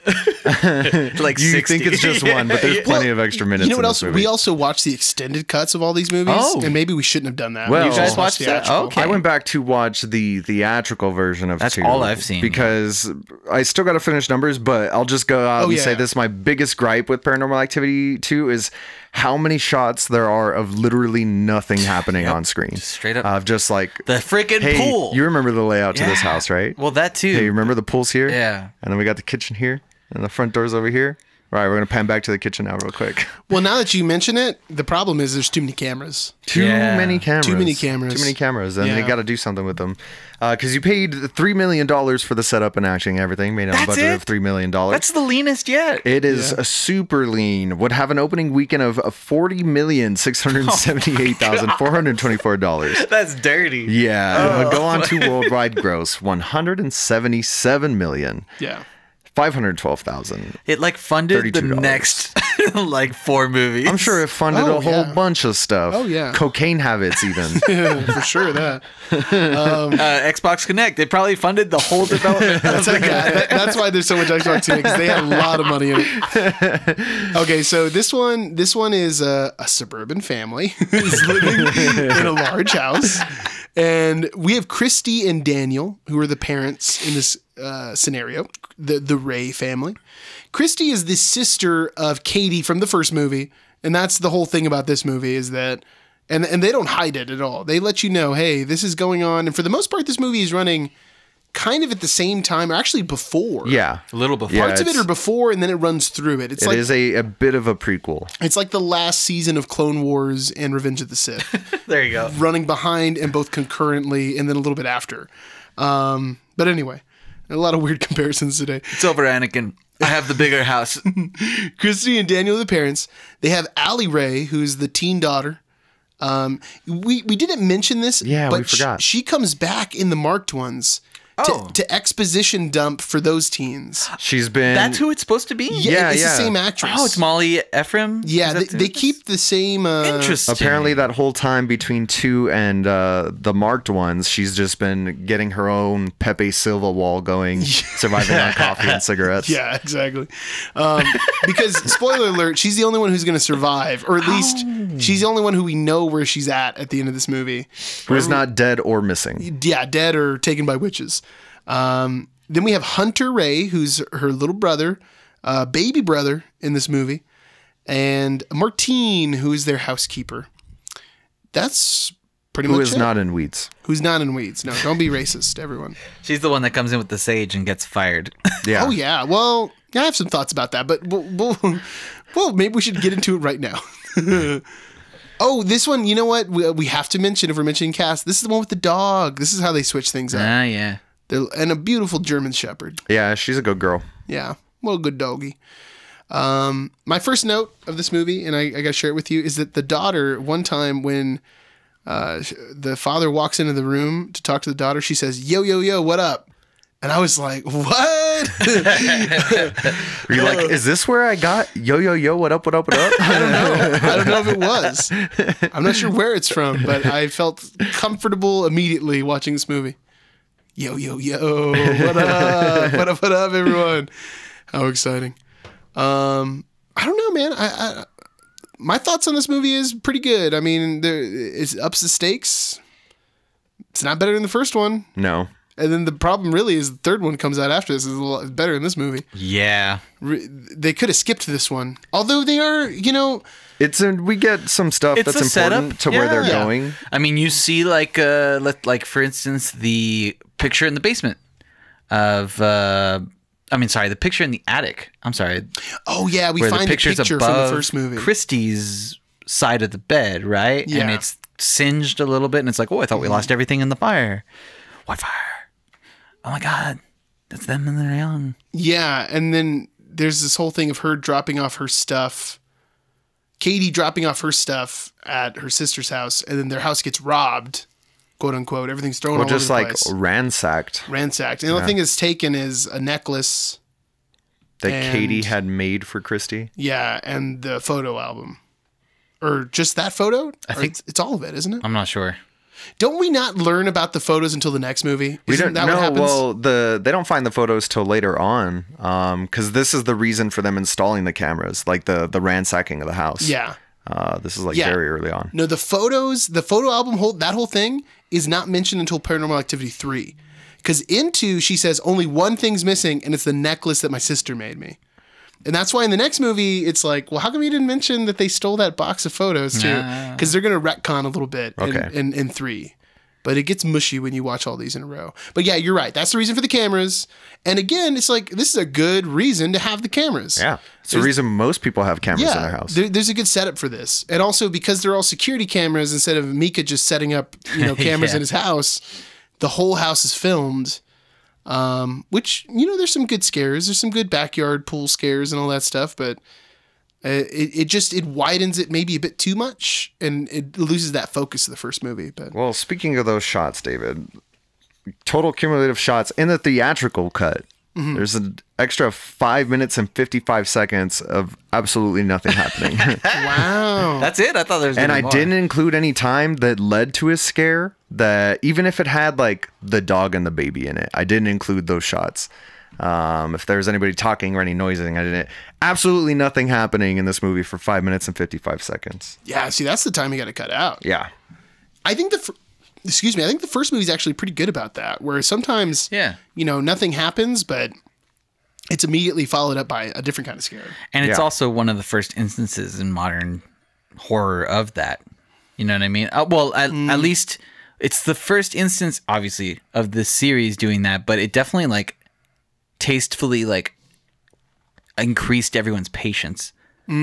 Like You 60. think it's just one, but there's plenty of extra minutes. You know what in else? this movie. We also watched the extended cuts of all these movies, Oh. and maybe we shouldn't have done that. Well, We you just guys watched the that? actual. Okay. I went back to watch the theatrical version of That's 2. all I've seen. Because I still got to finish numbers, but I'll just go out and say this. My biggest gripe with Paranormal Activity 2 is how many shots there are of literally nothing happening on screen. Just straight up. Of just like The freaking hey, pool. you remember the layout to this Yeah. house, right? Well, that too. Hey, you remember the pool's here? Yeah. And then we got the kitchen here, and the front door's over here. All right, we're going to pan back to the kitchen now real quick. Well, now that you mention it, the problem is there's too many cameras. Too Yeah. many cameras. Too many cameras. Too many cameras. And they Yeah. got to do something with them. Because you paid $3 million for the setup and acting and everything. Made on a That's budget it? of $3 million. That's the leanest yet. It is a super lean. Would have an opening weekend of $40,678,424. That's dirty. Yeah. It would go on to worldwide gross $177,512,000. Yeah. It like funded the $32. next like 4 movies. I'm sure it funded Oh, a whole yeah. bunch of stuff. Oh, yeah. Cocaine habits even. For sure, that. Xbox Connect. They probably funded the whole development. That's why there's so much Xbox in it, because they had a lot of money in it. Okay, so this one is a suburban family who's living in a large house, and we have Christy and Daniel, who are the parents in this scenario, the Ray family. Christy is the sister of Katie from the first movie, and that's the whole thing about this movie is that, and they don't hide it at all. They let you know, hey, this is going on, and for the most part, this movie is running kind of at the same time, or actually before. Yeah. A little before. Yeah, Parts of it are before, and then it runs through it. It's It like is a bit of a prequel. it's like the last season of Clone Wars and Revenge of the Sith, There you go. running behind and both concurrently, and then a little bit after. But anyway, a lot of weird comparisons today. It's over, Anakin. I have the bigger house. Christy and Daniel are the parents. They have Allie Ray, who's the teen daughter. We didn't mention this, Yeah, but we forgot. she comes back in the marked ones to exposition dump for those teens. She's been. That's who it's supposed to be? Yeah, it's yeah. the same actress. Oh, it's Molly Ephraim? Yeah, Is that they keep the same. Interesting. Apparently, that whole time between 2 and the marked ones, she's just been getting her own Pepe Silva wall going, surviving on coffee and cigarettes. Yeah, exactly. Because spoiler alert, she's the only one who's going to survive, or at least she's the only one who we know where she's at the end of this movie. Who's not dead or missing. Yeah, dead or taken by witches. Then we have Hunter Ray, who's her little brother, baby brother in this movie, and Martine, who is their housekeeper. That's pretty Who much is it. not in weeds. Who's not in weeds. No, don't be racist, everyone. She's the one that comes in with the sage and gets fired. Yeah. Oh, yeah. Well, I have some thoughts about that, but well, maybe we should get into it right now. Oh, this one, you know what? We have to mention, if we're mentioning cast, this is the one with the dog. This is how they switch things up. Yeah. And a beautiful German Shepherd. Yeah, she's a good girl. Yeah. Well, good doggy. My first note of this movie, and I got to share it with you, is that the daughter, one time when the father walks into the room to talk to the daughter, she says, "Yo, yo, yo, what up?" And I was like, what? Were you like, is this where I got yo, yo, yo, what up, what up, what up? I don't know. I don't know if it was. I'm not sure where it's from, but I felt comfortable immediately watching this movie. Yo, yo, yo, what up? What up, everyone? How exciting. I don't know, man. I my thoughts on this movie is pretty good. I mean, it ups the stakes. It's not better than the first one. No. And then the problem really is the third one comes out after this is a lot better than this movie. Yeah. They could have skipped this one. Although they are, We get some stuff It's that's a important setup. to where they're Yeah. going. I mean, you see, like for instance, the picture in the basement of, the picture in the attic. I'm sorry. Oh, yeah, we Where find the picture from the above first movie. Christie's side of the bed, right? Yeah. And it's singed a little bit, and it's like, oh, I thought we lost everything in the fire. What fire? Oh my God, that's them when they're young. Yeah, and then there's this whole thing of her dropping off her stuff. Katie dropping off her stuff at her sister's house, and then their house gets robbed, quote unquote. Everything's thrown all over just the like place. ransacked. Ransacked. And the only thing that's taken is a necklace That Katie had made for Christy. Yeah, and the photo album. Or just that photo? I think it's all of it, isn't it? I'm not sure. Don't we not learn about the photos until the next movie? Isn't that what happens? Well, they don't find the photos till later on, because this is the reason for them installing the cameras, like the ransacking of the house. Yeah. This is very early on. No, the photo album, that whole thing is not mentioned until Paranormal Activity 3. Because in 2, she says only one thing's missing, and it's the necklace that my sister made me. And that's why in the next movie, it's like, well, how come you didn't mention that they stole that box of photos too? Because they're going to retcon a little bit in 3. But it gets mushy when you watch all these in a row. But yeah, you're right. That's the reason for the cameras. And again, it's like, this is a good reason to have the cameras. Yeah. It's the reason most people have cameras in their house. There's a good setup for this. And also because they're all security cameras, instead of Mika just setting up cameras in his house, the whole house is filmed. Which, there's some good scares. There's some good backyard pool scares and all that stuff, but it widens it maybe a bit too much, and it loses that focus of the first movie. But well, speaking of those shots, David, total cumulative shots in the theatrical cut. Mm-hmm. There's an extra 5 minutes and 55 seconds of absolutely nothing happening. Wow. That's it? I thought there was And gonna I be more. didn't include any time that led to a scare, that even if it had like the dog and the baby in it, I didn't include those shots. If there's anybody talking or any noising, I didn't. Absolutely nothing happening in this movie for 5 minutes and 55 seconds. Yeah, see, that's the time you got to cut out. Yeah. I think I think the first movie is actually pretty good about that, where sometimes, nothing happens, but it's immediately followed up by a different kind of scare. And it's also one of the first instances in modern horror of that. You know what I mean? At least it's the first instance, obviously, of this series doing that, but it definitely tastefully increased everyone's patience. You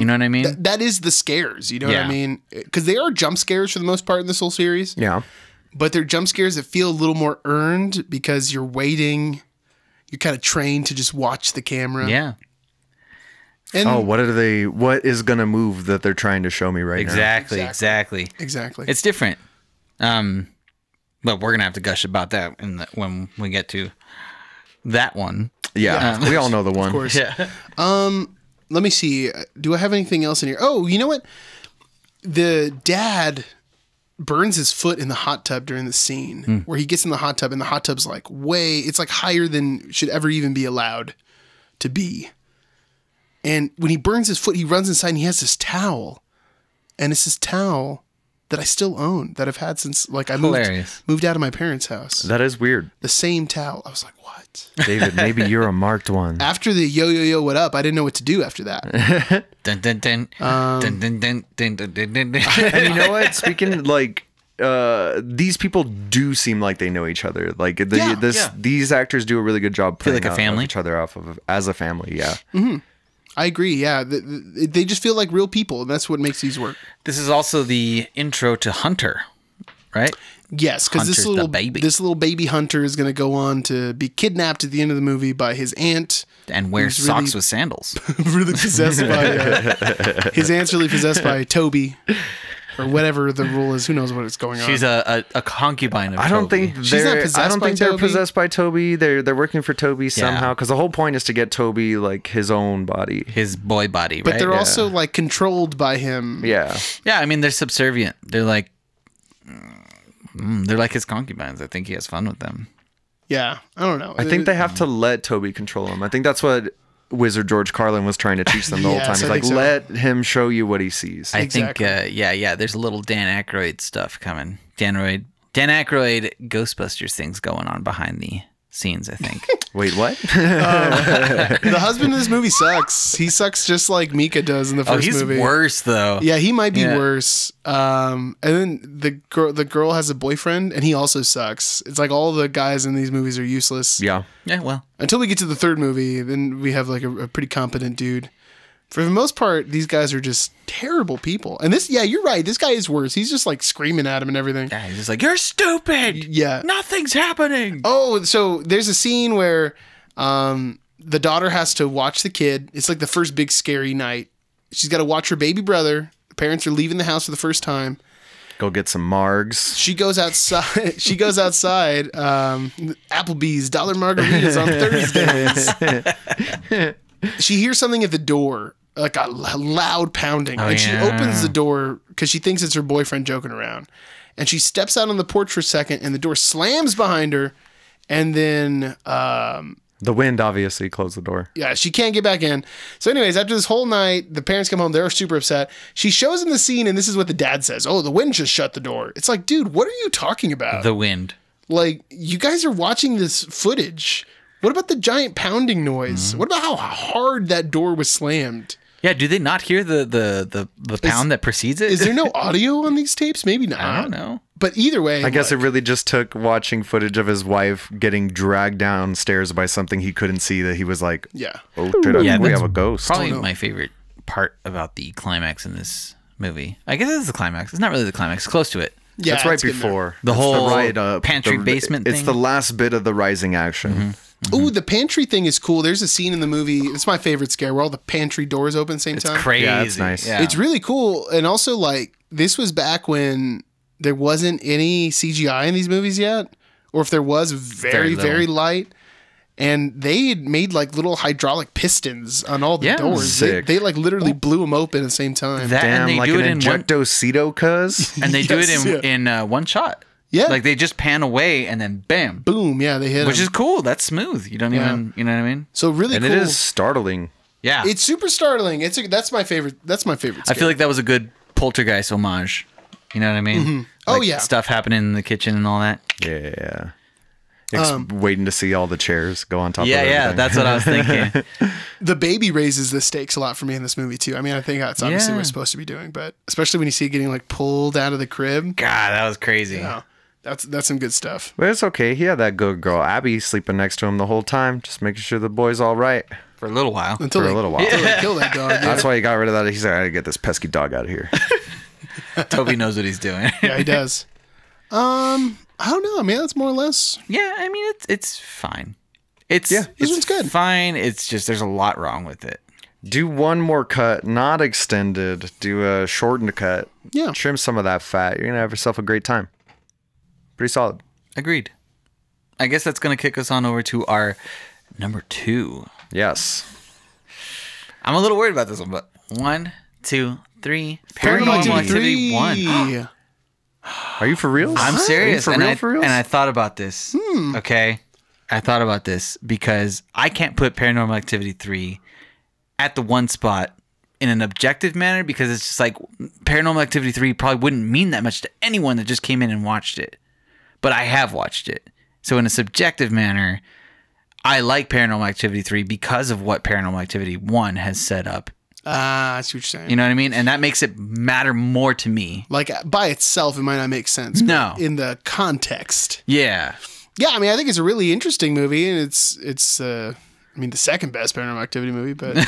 know what I mean? That is the scares, you know what I mean? Because they are jump scares for the most part in this whole series. Yeah. But they're jump scares that feel a little more earned because you're waiting. You're kind of trained to just watch the camera. Yeah. And what is going to move that they're trying to show me right Exactly. Exactly. It's different. But we're going to have to gush about that when we get to that one. now? Yeah. We all know the one. Of course. Yeah. Let me see. Do I have anything else in here? Oh, you know what? The dad burns his foot in the hot tub during the scene where he gets in the hot tub, and the hot tub's it's higher than should ever even be allowed to be. And when he burns his foot, he runs inside and he has this towel. And it's this towel that I still own, that I've had since I moved out of my parents' house. That is weird. The same towel. I was like, what? David, maybe you're a marked one. After the yo, what up? I didn't know what to do after that. Dun, dun, dun. Dun, dun, dun, dun, dun, dun, dun, dun. And you know what? Speaking these people do seem like they know each other. These actors do a really good job playing like a family? each other off of as a family. Yeah. Mm-hmm. I agree. Yeah, they just feel like real people, and that's what makes these work. This is also the intro to Hunter, right? Yes, because this little baby Hunter is going to go on to be kidnapped at the end of the movie by his aunt, and wear socks with sandals. Really possessed by his aunt's really possessed by Toby, or whatever the rule is. Who knows what is going on? She's a concubine of I don't Toby. think they're possessed by Toby. They're working for Toby somehow, because the whole point is to get Toby his own body, his boy body, but right? they're also controlled by him. Yeah. I mean, they're subservient. They're like his concubines. I think he has fun with them. Yeah, I don't know. I think they have to let Toby control him. I think that's what Wizard George Carlin was trying to teach them the whole time. He's let him show you what he sees. I think, there's a little Dan Aykroyd stuff coming. Dan Aykroyd Ghostbusters things going on behind the scenes, I think. Wait, what? The husband in this movie sucks. He sucks just like Mika does in the first movie. He's worse though. Yeah, he might be worse. And then the girl has a boyfriend, and he also sucks. It's like all the guys in these movies are useless. Yeah. Yeah, well. Until we get to the third movie, then we have a pretty competent dude. For the most part, these guys are just terrible people. And you're right. This guy is worse. He's just screaming at him and everything. Yeah, he's just like, you're stupid. Yeah. Nothing's happening. Oh, so there's a scene where the daughter has to watch the kid. It's the first big scary night. She's got to watch her baby brother. The parents are leaving the house for the first time. Go get some margs. She goes outside. Applebee's dollar margaritas on Thursdays. She hears something at the door, like a loud pounding, and she opens the door because she thinks it's her boyfriend joking around. And she steps out on the porch for a second, and the door slams behind her. And then the wind obviously closed the door. Yeah, she can't get back in. So anyways, after this whole night, the parents come home. They're super upset. She shows them the scene, and this is what the dad says. Oh, the wind just shut the door. It's like, dude, what are you talking about? The wind. Like, you guys are watching this footage. What about the giant pounding noise? What about how hard that door was slammed? Yeah, do they not hear the pound that precedes it? Is there no audio on these tapes? Maybe not. I don't know. But either way, I guess it really just took watching footage of his wife getting dragged downstairs by something he couldn't see that he was like, oh shit, we have a ghost. Probably my favorite part about the climax in this movie. I guess it's the climax. It's not really the climax. It's close to it. Yeah, it's right before. The whole pantry basement thing. It's the last bit of the rising action. Ooh, the pantry thing is cool. There's a scene in the movie. It's my favorite scare where all the pantry doors open at the same time. It's crazy. Yeah, it's nice. Yeah. It's really cool. And also, like, this was back when there wasn't any CGI in these movies yet. Or if there was, very, very light. And they had made, like, little hydraulic pistons on all the doors. Sick. They like, literally blew them open at the same time. That, Damn, and they like do an it in Injectocito, cuz. And they do Yes, it in one shot. Yeah. Like, they just pan away and then bam. Boom. Yeah, they hit Which them. is cool. That's smooth. You don't even, you know what I mean? So really And cool. it is startling. Yeah. It's super startling. That's my favorite. That's my favorite I scare. feel like that was a good Poltergeist homage. You know what I mean? Oh, Like, yeah. Stuff happening in the kitchen and all that. Yeah. Waiting to see all the chairs go on top of Yeah, everything. that's what I was thinking. The baby raises the stakes a lot for me in this movie too. I mean, I think that's obviously what it's supposed to be doing, but especially when you see it getting like pulled out of the crib. God, that was crazy. Yeah, that's some good stuff. But it's okay. He had that good girl, Abby, sleeping next to him the whole time, just making sure the boy's all right. For a little while. Until For they, a little while. Until they kill that dog. Yeah. That's why he got rid of that. He's like, I gotta get this pesky dog out of here. Toby knows what he's doing. Yeah, he does. I don't know. I mean, that's more or less. Yeah, I mean, it's fine. This one's good. Fine. It's just there's a lot wrong with it. Do one more cut, not extended. Do a shortened cut. Yeah. Trim some of that fat. You're gonna have yourself a great time. Pretty solid. Agreed. I guess that's gonna kick us on over to our number 2. Yes. I'm a little worried about this one, but 1, 2, 3. Paranormal Activity 1. Are you for real? I'm serious. Are you for real? And I thought about this. Okay. I thought about this because I can't put Paranormal Activity 3 at the one spot in an objective manner because it's just like Paranormal Activity 3 probably wouldn't mean that much to anyone that just came in and watched it. But I have watched it. So in a subjective manner, I like Paranormal Activity 3 because of what Paranormal Activity 1 has set up. I see what you're saying. You know what I mean? And that makes it matter more to me. Like by itself, it might not make sense. No. But in the context. Yeah. Yeah, I mean, I think it's a really interesting movie, and it's I mean, the second best Paranormal Activity movie, but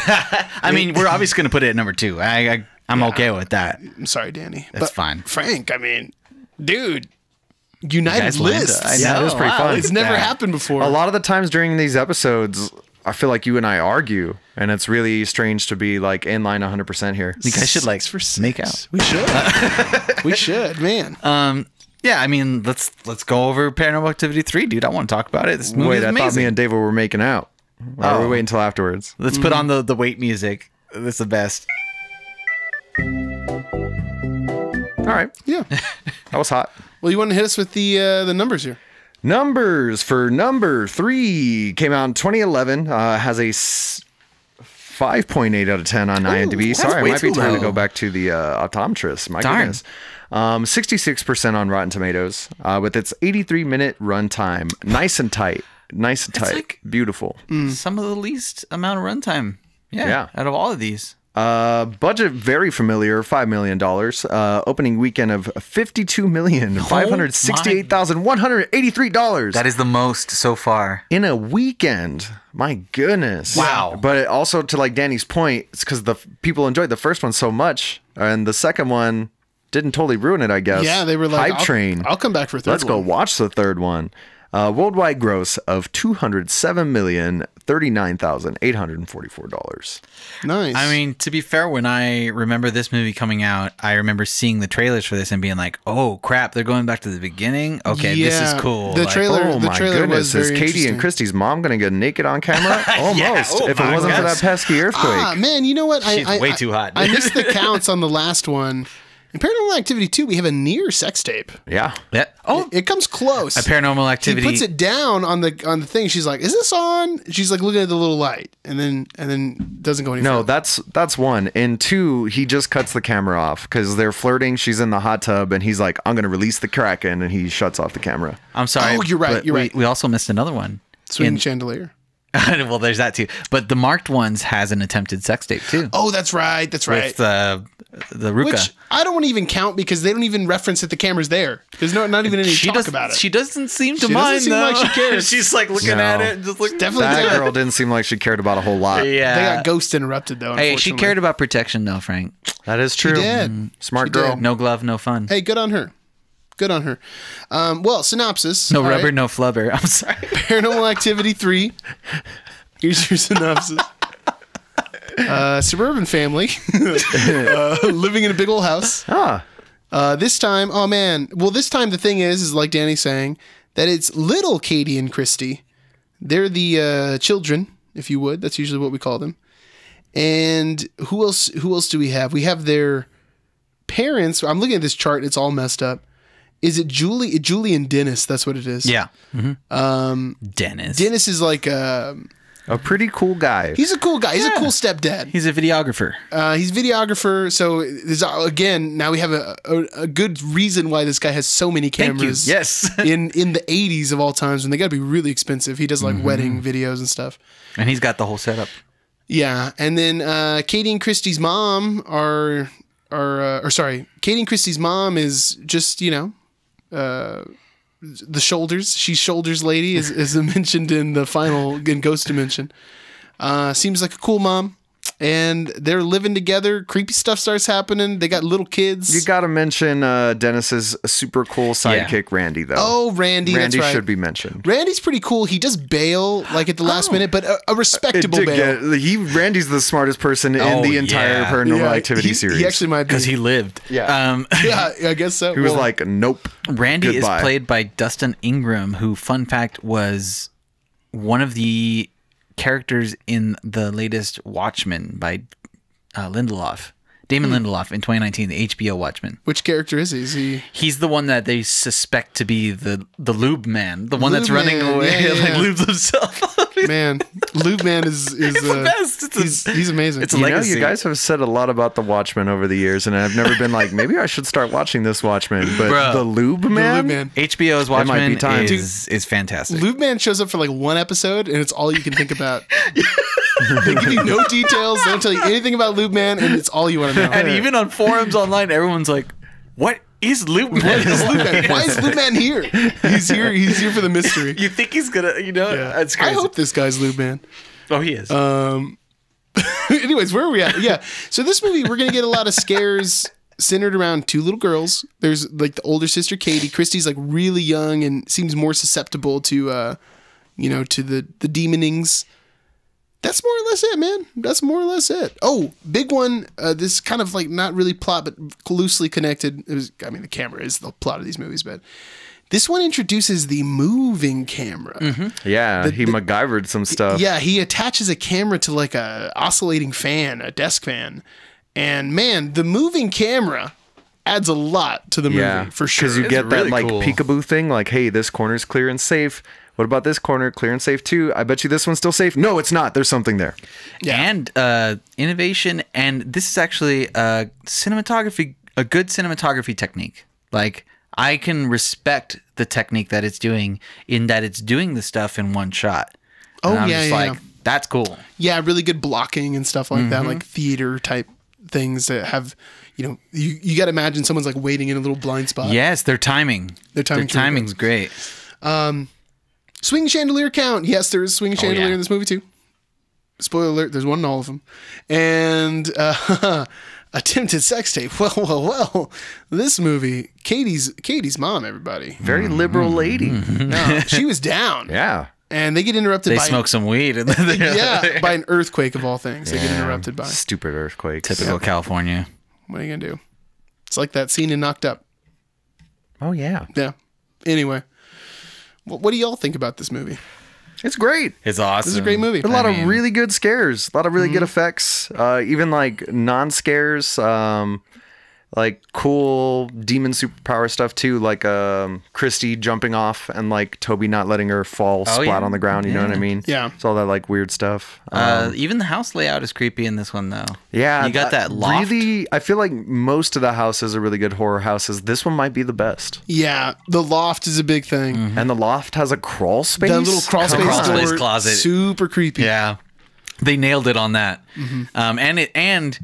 I mean, we're obviously going to put it at number 2. I'm okay with that. I'm sorry, Danny. That's but fine. Frank, I mean, dude, United guys landed. lists. I Yeah, know. it was pretty fun. It's never happened before. A lot of the times during these episodes, I feel like you and I argue, and it's really strange to be like in line 100% here. You guys should like for make out. We should. We should, man. Yeah, I mean, let's go over Paranormal Activity 3, dude. I want to talk about it. This movie Wait, is I amazing. thought me and David were making out. Or we wait until afterwards? Let's put on the wait music. That's the best. All right. Yeah. That was hot. Well, you want to hit us with the numbers here? Numbers for number 3 came out in 2011. Has a 5.8 out of 10 on IMDb. that's Sorry, it way might be too time to low. go back to the optometrist. My Darn. goodness. 66% on Rotten Tomatoes with its 83-minute runtime. Nice and tight. Nice and tight. like- Beautiful. Some of the least amount of runtime. Yeah. Out of all of these. Budget very familiar, $5 million. Opening weekend of $52,568,183. That is the most so far. In a weekend. My goodness. Wow. But also to like Danny's point, it's because the people enjoyed the first one so much, and the second one didn't totally ruin it, I guess. Yeah, they were like, Hype train. I'll come back for a third Let's go one. watch the third one. Worldwide gross of $207,039,844. Nice. I mean, to be fair, when I remember this movie coming out, I remember seeing the trailers for this and being like, "Oh crap, they're going back to the beginning. Okay, this is cool." The trailer, Oh the my trailer goodness! was Is very Katie interesting. and Christy's mom going to get naked on camera? Almost. Oh if it my wasn't for gosh. that pesky earthquake. Ah, man, you know what? She's way too hot. I missed the counts on the last one. In Paranormal Activity 2, we have a near sex tape. Yeah. Yeah. Oh, It comes close. a Paranormal Activity. He puts it down on the thing. She's like, "Is this on?" She's like looking at the little light, and then doesn't go any No, further. that's one. And two, he just cuts the camera off because they're flirting. She's in the hot tub, and he's like, "I'm going to release the Kraken," and he shuts off the camera. I'm sorry. Oh, you're right, but you're right. We also missed another one. Swinging In- chandelier. well, there's that too. But the marked ones has an attempted sex tape too. Oh, that's right. That's right. With the Ruka. Which I don't want to even count because they don't even reference that the camera's there. There's not even any talk about it. She doesn't seem to She doesn't mind seem though. like she cares. She's like looking No. at it and just looking. Definitely That did. girl didn't seem like she cared about a whole lot. Yeah. They got ghost interrupted though. Hey, she unfortunately. cared about protection though, Frank. That is true. did. Smart She girl. did. No glove, no fun. Hey, good on her. Good on her. Well, synopsis. No All rubber, right. no flubber. I'm sorry. Paranormal Activity 3. Here's your synopsis. Suburban family living in a big old house. Ah. This time, oh man. Well, this time the thing is like Danny's saying, that it's little Katie and Christy. They're the children, if you would. That's usually what we call them. And who else do we have? We have their parents. I'm looking at this chart. It's all messed up. Is it Julie and Dennis? That's what it is. Yeah. Dennis. Dennis is like A pretty cool guy. he's a cool guy. He's a cool stepdad. He's a videographer. He's a videographer. So there's, again, now we have a good reason why this guy has so many Thank you. cameras. Yes. in the 80s of all times, and they got to be really expensive. He does like wedding videos and stuff. And he's got the whole setup. Yeah, and then Katie and Christy's mom Katie and Christy's mom is just the shoulders. She's shoulders lady, as mentioned in the final in Ghost Dimension. Seems like a cool mom. And they're living together. Creepy stuff starts happening. They got little kids. You got to mention Dennis's super cool sidekick, Randy, though. Oh, Randy, Randy that's right. should be mentioned. Randy's pretty cool. He does bail like at the last minute, but a respectable bail. Randy's the smartest person in the entire yeah. Paranormal Activity series. He actually might be. Because he lived. Yeah. Yeah, I guess so. He was like, nope. Randy Goodbye. is played by Dustin Ingram, who, fun fact, was one of the characters in the latest Watchmen by Lindelof. Damon Lindelof in 2019, the HBO Watchmen. Which character is he? Is he? He's the one that they suspect to be the lube man, the one that's Lube running man, away, yeah, yeah, like yeah. lubes himself. Man, Lube Man is the best. He's amazing. it's a You know, legacy. you guys have said a lot about the Watchmen over the years, and I've never been like, maybe I should start watching this Watchmen. But Bruh. the Lube The Man? Lube Man. HBO's might be Watchmen time. is fantastic. Lube Man shows up for like one episode, and it's all you can think about. They give you no details. They don't tell you anything about Lube Man, and it's all you want to know. And even on forums online, everyone's like, "What is Lube Man?" What is Lube Man? Why is Lube Man here? He's here. He's here for the mystery. You think he's gonna, That's crazy. I hope this guy's Lube Man. Oh, he is. Anyways, where are we at? Yeah. So this movie, we're gonna get a lot of scares centered around two little girls. There's like the older sister Katie. Christy's like really young and seems more susceptible to to the demonings. That's more or less it, man. That's more or less it. Oh, big one. This kind of like not really plot, but loosely connected. The camera is the plot of these movies, but this one introduces the moving camera. Yeah, he MacGyvered some stuff. Yeah, he attaches a camera to like a oscillating fan, a desk fan, and man, the moving camera adds a lot to the movie for sure. Because you It's get that really like cool. peekaboo thing, like, hey, this corner's clear and safe. What about this corner? Clear and safe too. I bet you this one's still safe. No, it's not. There's something there. And innovation, and this is actually a good cinematography technique. Like, I can respect the technique that it's doing in that it's doing the stuff in one shot. Oh, And I'm yeah, just yeah, like, yeah. that's cool. Yeah, really good blocking and stuff like that, like theater type things that have, you got to imagine someone's like waiting in a little blind spot. Yes, their timing. Their timing's great. Swing chandelier count. Yes, there is swing chandelier yeah. in this movie too. Spoiler alert, there's one in all of them. And attempted sex tape. Well. This movie, Katie's mom, everybody. Very liberal lady. No, she was down. Yeah. And they get interrupted They by smoke some weed. And by an earthquake of all things. They get interrupted by. Stupid earthquake. Typical California. What are you going to do? It's like that scene in Knocked Up. Oh, yeah. Yeah. Anyway, what do y'all think about this movie? It's great. It's awesome. This is a great movie. A lot of really good scares. A lot of really good effects. Even like non-scares. Like cool demon superpower stuff too, like Christy jumping off and like Toby not letting her fall splat on the ground. You know what I mean? Yeah. It's all that like weird stuff. Even the house layout is creepy in this one though. Yeah, you got that loft. Really, I feel like most of the houses are really good horror houses. This one might be the best. Yeah, the loft is a big thing. And the loft has a crawl space. That little crawl space door, closet. super creepy. Yeah, they nailed it on that. And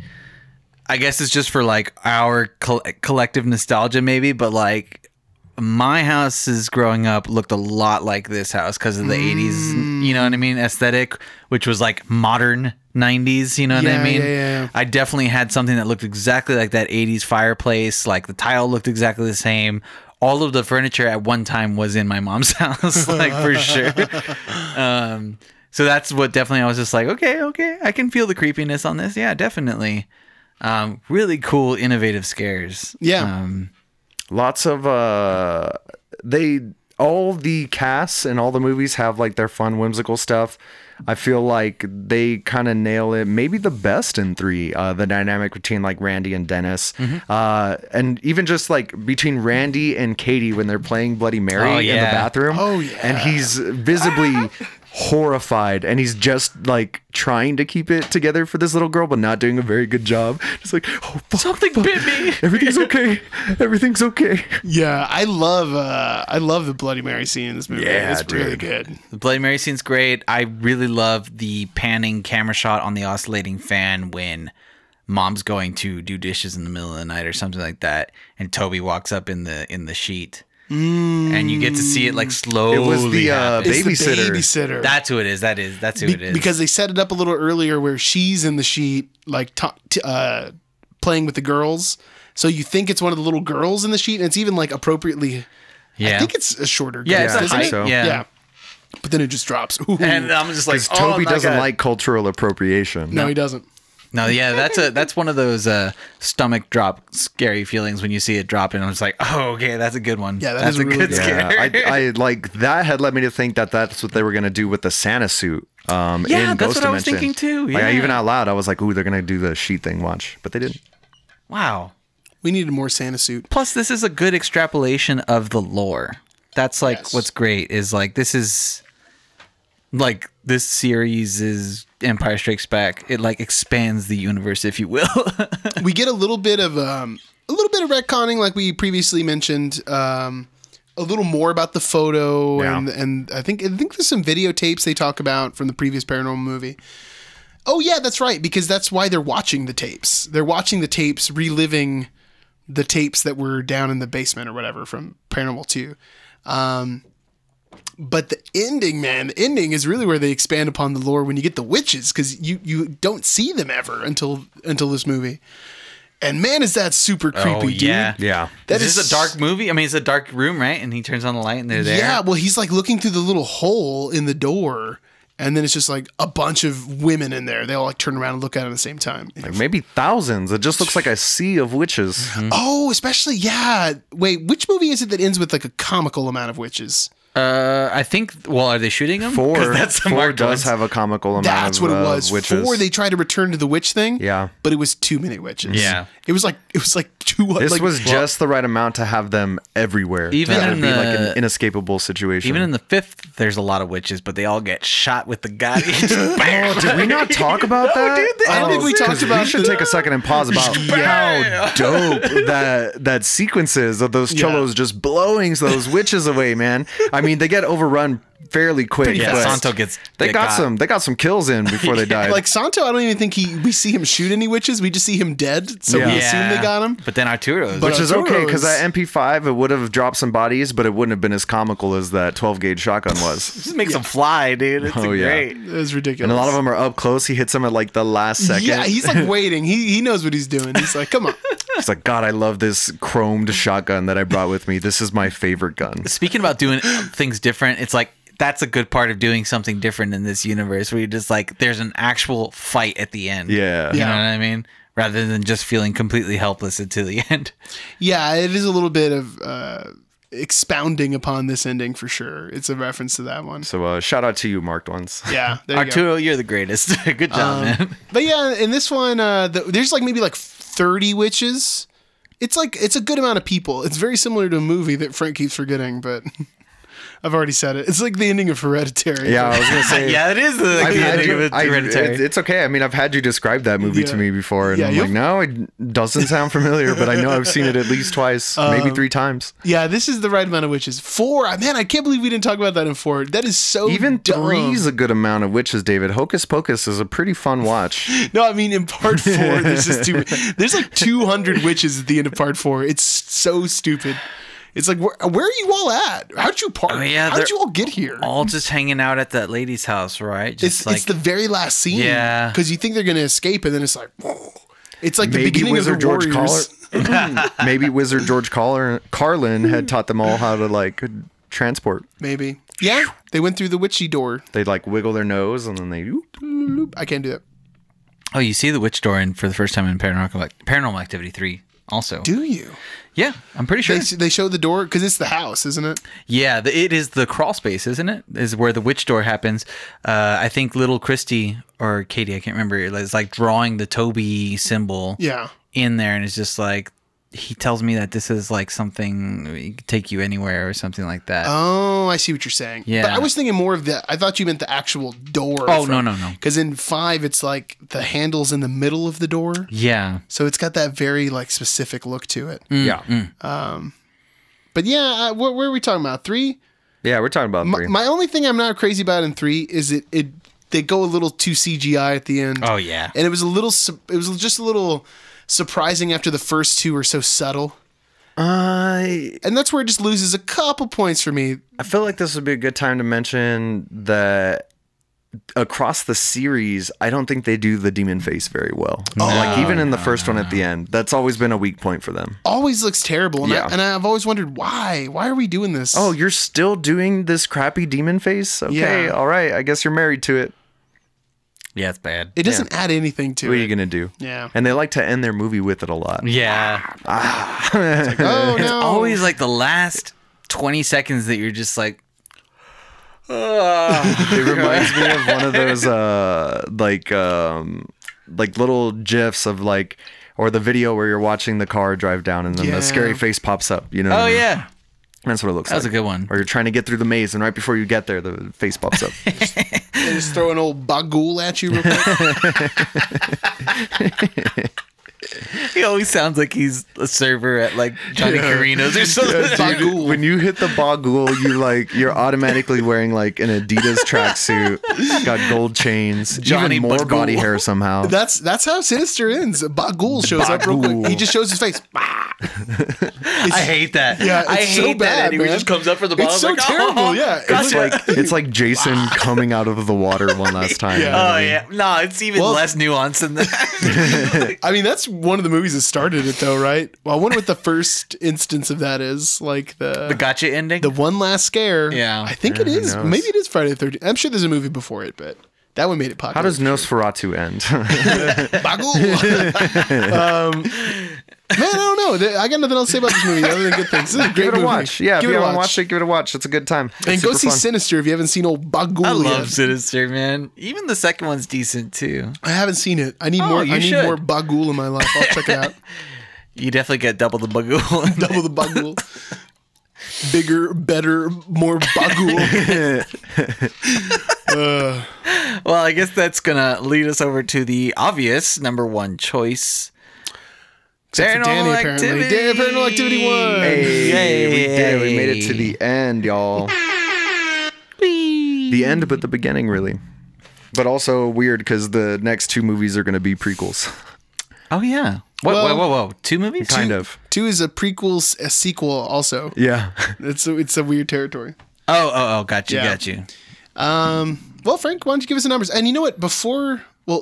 I guess it's just for like our collective nostalgia maybe, but like my houses growing up looked a lot like this house because of the 80s, you know what I mean, aesthetic, which was like modern 90s, you know what I mean? Yeah. I definitely had something that looked exactly like that 80s fireplace, like the tile looked exactly the same. All of the furniture at one time was in my mom's house, like for sure. So that's what definitely I was just like, okay, I can feel the creepiness on this. Yeah, definitely. Really cool, innovative scares. Yeah. Lots of all the casts and all the movies have like their fun, whimsical stuff. I feel like they kind of nail it. Maybe the best in 3, the dynamic between like Randy and Dennis, and even just like between Randy and Katie when they're playing Bloody Mary in the bathroom. Oh yeah, and he's visibly horrified, and he's just like trying to keep it together for this little girl, but not doing a very good job. Just like, oh, fuck, Something bit me. Everything's okay. Everything's okay. Yeah, I love the Bloody Mary scene in this movie. Yeah, it's really dude. good. The Bloody Mary scene's great. I really love the panning camera shot on the oscillating fan when mom's going to do dishes in the middle of the night or something like that, and Toby walks up in the sheet. And you get to see it like slowly. It was the happen. It's the babysitter. babysitter. That's who it is. That's who it is. Because they set it up a little earlier where she's in the sheet, like playing with the girls. So you think it's one of the little girls in the sheet, and it's even like appropriately. Yeah. I think it's a shorter. Yeah, girl, it's a isn't height. it? So. Yeah. But then it just drops. Ooh. And I'm just like, Because Toby my doesn't God. like cultural appropriation. No, he doesn't. No, yeah, that's one of those stomach drop scary feelings when you see it drop, and I'm just like, oh, okay, that's a good one. Yeah, that's is a a really good good scare. Yeah, I like that had led me to think that that's what they were gonna do with the Santa suit. Yeah, in that's Ghost what I was Dimension. thinking too. Like, Yeah. even out loud, I was like, "Ooh, they're gonna do the sheet thing." Watch, but they didn't. Wow. We needed more Santa suit. Plus, this is a good extrapolation of the lore. That's like Yes. what's great is like this is like this series is Empire Strikes Back. It like expands the universe, if you will. We get a little bit of retconning, like we previously mentioned. A little more about the photo, Yeah. and I think there's some videotapes they talk about from the previous Paranormal movie. Oh yeah, that's right, because that's why they're watching the tapes. They're watching the tapes, reliving the tapes that were down in the basement or whatever from Paranormal 2. But the ending, man, the ending is really where they expand upon the lore when you get the witches, because you don't see them ever until this movie. And man, is that super creepy, dude. Yeah. That is is a dark movie. I mean, it's a dark room, right? And he turns on the light, and they're there. Yeah, well, he's like looking through the little hole in the door, and then it's just like a bunch of women in there. They all like turn around and look at it at the same time. Like maybe thousands. It just looks like a sea of witches. Oh, especially, yeah. Wait, which movie is it that ends with like a comical amount of witches? I think. Well, are they shooting them? 4 That's the four marked does ones. have a comical amount That's of what it was. witches. 4, they tried to return to the witch thing. Yeah. But it was too many witches. Yeah. It was like too. This like, was just the right amount to have them everywhere. Even that in would be like the- an inescapable situation. Even in the 5th, there's a lot of witches, but they all get shot with the gun. Oh, did we not talk about that? dude, I don't think we talked 'cause about We should the- take a second and pause about how dope that sequence is of those cholos just blowing those witches away, man. I mean, they get overrun fairly quick. Pretty Yeah, fast. Santo gets. They got some kills in before they died. Like Santo, I don't even think we see him shoot any witches. We just see him dead, so we Yeah. assume they got him. But then Arturo's. But Which is okay, because Arturo's- that MP5, it would have dropped some bodies, but it wouldn't have been as comical as that 12-gauge shotgun was. just makes him fly, dude. It's Oh, yeah. great. It was ridiculous. And a lot of them are up close. He hits them at like the last second. Yeah, he's like waiting. He knows what he's doing. He's like, come on. He's like, God, I love this chromed shotgun that I brought with me. This is my favorite gun. Speaking about doing things different, it's like that's a good part of doing something different in this universe where you just like there's an actual fight at the end. Yeah. You know Yeah. what I mean? Rather than just feeling completely helpless until the end. Yeah, it is a little bit of expounding upon this ending for sure. It's a reference to that one. So shout out to you, marked ones. Yeah, there you go. Arturo, you're the greatest. Good job, man. But yeah, in this one, there's like maybe like 30 witches. It's a good amount of people. It's very similar to a movie that Frank keeps forgetting, but I've already said it. It's like the ending of Hereditary. Yeah, I was going to say. Yeah, it is the I've had ending you- of Hereditary. it's okay. I mean, I've had you describe that movie to me before, and Yeah, I'm like, no, it doesn't sound familiar, but I know I've seen it at least twice, maybe 3 times. Yeah, this is the right amount of witches. 4. Man, I can't believe we didn't talk about that in 4. That is so Even dumb. 3's a good amount of witches, David. Hocus Pocus is a pretty fun watch. No, I mean in part 4, there's just there's like 200 witches at the end of part 4. It's so stupid. It's like where are you all at? How'd you park? Oh, yeah, How'd they're you all get here? All just hanging out at that lady's house, right? Just It's the very last scene. Yeah. Because you think they're gonna escape, and then it's like, whoa. It's like the Maybe beginning Wizard of the George Warriors. Maybe Wizard George Carlin had taught them all how to like transport. Maybe. Yeah, they went through the witchy door. They'd like wiggle their nose and then they. I can't do that. Oh, you see the witch door in for the first time in Paranormal Activity 3 also. Do you? Yeah, I'm pretty sure. They show the door because it's the house, isn't it? Yeah, it is the crawl space, isn't it? Is where the witch door happens. I think little Christy or Katie, I can't remember, is like drawing the Toby symbol Yeah. in there, and it's just like he tells me that this is like something it could take you anywhere or something like that. Oh, I see what you're saying. Yeah. But I was thinking more of that. I thought you meant the actual door. Oh, no. Because in 5, it's like the handle's in the middle of the door. Yeah. So it's got that very like specific look to it. Yeah. But yeah, where are we talking about? 3? Yeah, we're talking about 3. My only thing I'm not crazy about in 3 is they go a little too CGI at the end. Oh, yeah. And it was just a little surprising after the first 2 are so subtle. And that's where it just loses a couple points for me. I feel like this would be a good time to mention that across the series, I don't think they do the demon face very well. Like even in the first one at the end, that's always been a weak point for them. Always looks terrible. And, Yeah. I've always wondered why. Why are we doing this? Oh, you're still doing this crappy demon face? Okay, Yeah. all right. I guess you're married to it. Yeah, it's bad. It doesn't add anything to What are it. you gonna do? Yeah. And they like to end their movie with it a lot. Yeah. Oh, It's no. always like the last 20 seconds that you're just like, It reminds me of one of those like little gifs of like, or the video where you're watching the car drive down and then Yeah. the scary face pops up. You know? what oh, I mean? yeah. That's what it looks That like. was a good one. Or you're trying to get through the maze, and right before you get there, the face pops up. They just throw an old bagul at you real quick. He always sounds like he's a server at like Johnny Carino's or something. Bagul. When you hit the boggle, you're automatically wearing like an Adidas tracksuit, got gold chains, Johnny even more Bagul. body hair somehow. That's how Sinister ends. Bagul shows up real quick. Bagul. He just shows his face. I hate that. Yeah, I it's hate so that. bad, And he man. just comes up from the bottom. It's so like, terrible. Oh, Yeah, gotcha. It's like Jason coming out of the water one last time. Yeah. Oh yeah, no, it's even less nuanced than that. I mean, that's one of the movies that started it, though, right? Well, I wonder what the first instance of that is. Like The gotcha ending. the one last scare. Yeah. I think it who is. knows? Maybe it is Friday the 13th. I'm sure there's a movie before it, but that one made it popular. How does Nosferatu end? Bagul. Man, I don't know. I got nothing else to say about this movie other than good things. This is a great Give it a movie. watch. Yeah, give if it you a haven't watch. watched it, give it a watch. It's a good time. And It's go super see fun. Sinister if you haven't seen old Bagul I love yet. Sinister, man. Even the second one's decent too. I haven't seen it. I need Oh, more. you I need should. more Bagul in my life. I'll check it out. You definitely get double the bagul. Double the Bagul. Bigger, better, more Bagul. Well, I guess that's gonna lead us over to the obvious number one choice. Except for Danny, apparently. Paranormal Activity 1. Hey, we did it. We made it to Yay. the end, y'all. The end, but the beginning, really. But also weird because the next 2 movies are going to be prequels. Oh, yeah. Whoa. 2 movies? Kind of. 2 is a prequel, a sequel also. Yeah. It's a weird territory. Oh, got you. Well, Frank, why don't you give us the numbers? And you know what?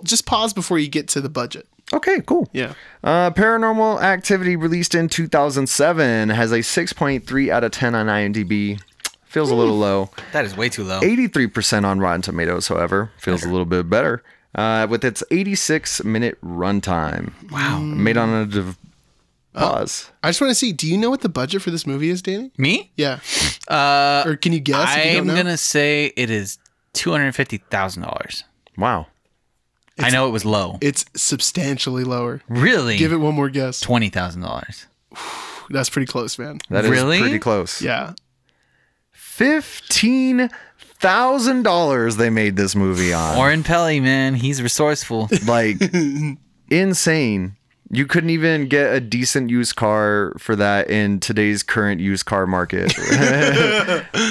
Just pause before you get to the budget. Okay, cool. Yeah. Paranormal Activity, released in 2007, has a 6.3 out of 10 on IMDb. Feels a little low. That is way too low. 83% on Rotten Tomatoes, however. Feels a little bit better. With its 86-minute runtime. Wow. Made on a pause. I just want to see, do you know what the budget for this movie is, Danny? Me? Yeah. Or can you guess? I'm going to say it is $250,000. Wow. I know it was low. It's substantially lower. Really? Give it one more guess. $20,000. That's pretty close, man. That is Really? pretty close. Yeah. $15,000 they made this movie on. Warren Pelly, man, he's resourceful. Like, insane. You couldn't even get a decent used car for that in today's current used car market.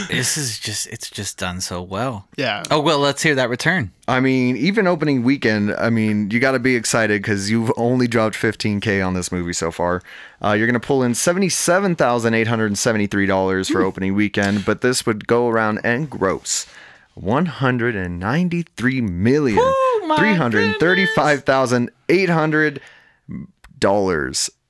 It's just done so well. Yeah. Oh, well, let's hear that return. I mean, even opening weekend, you got to be excited because you've only dropped $15K on this movie so far. You're going to pull in $77,873 for opening weekend, but this would go around and gross $193,335,800,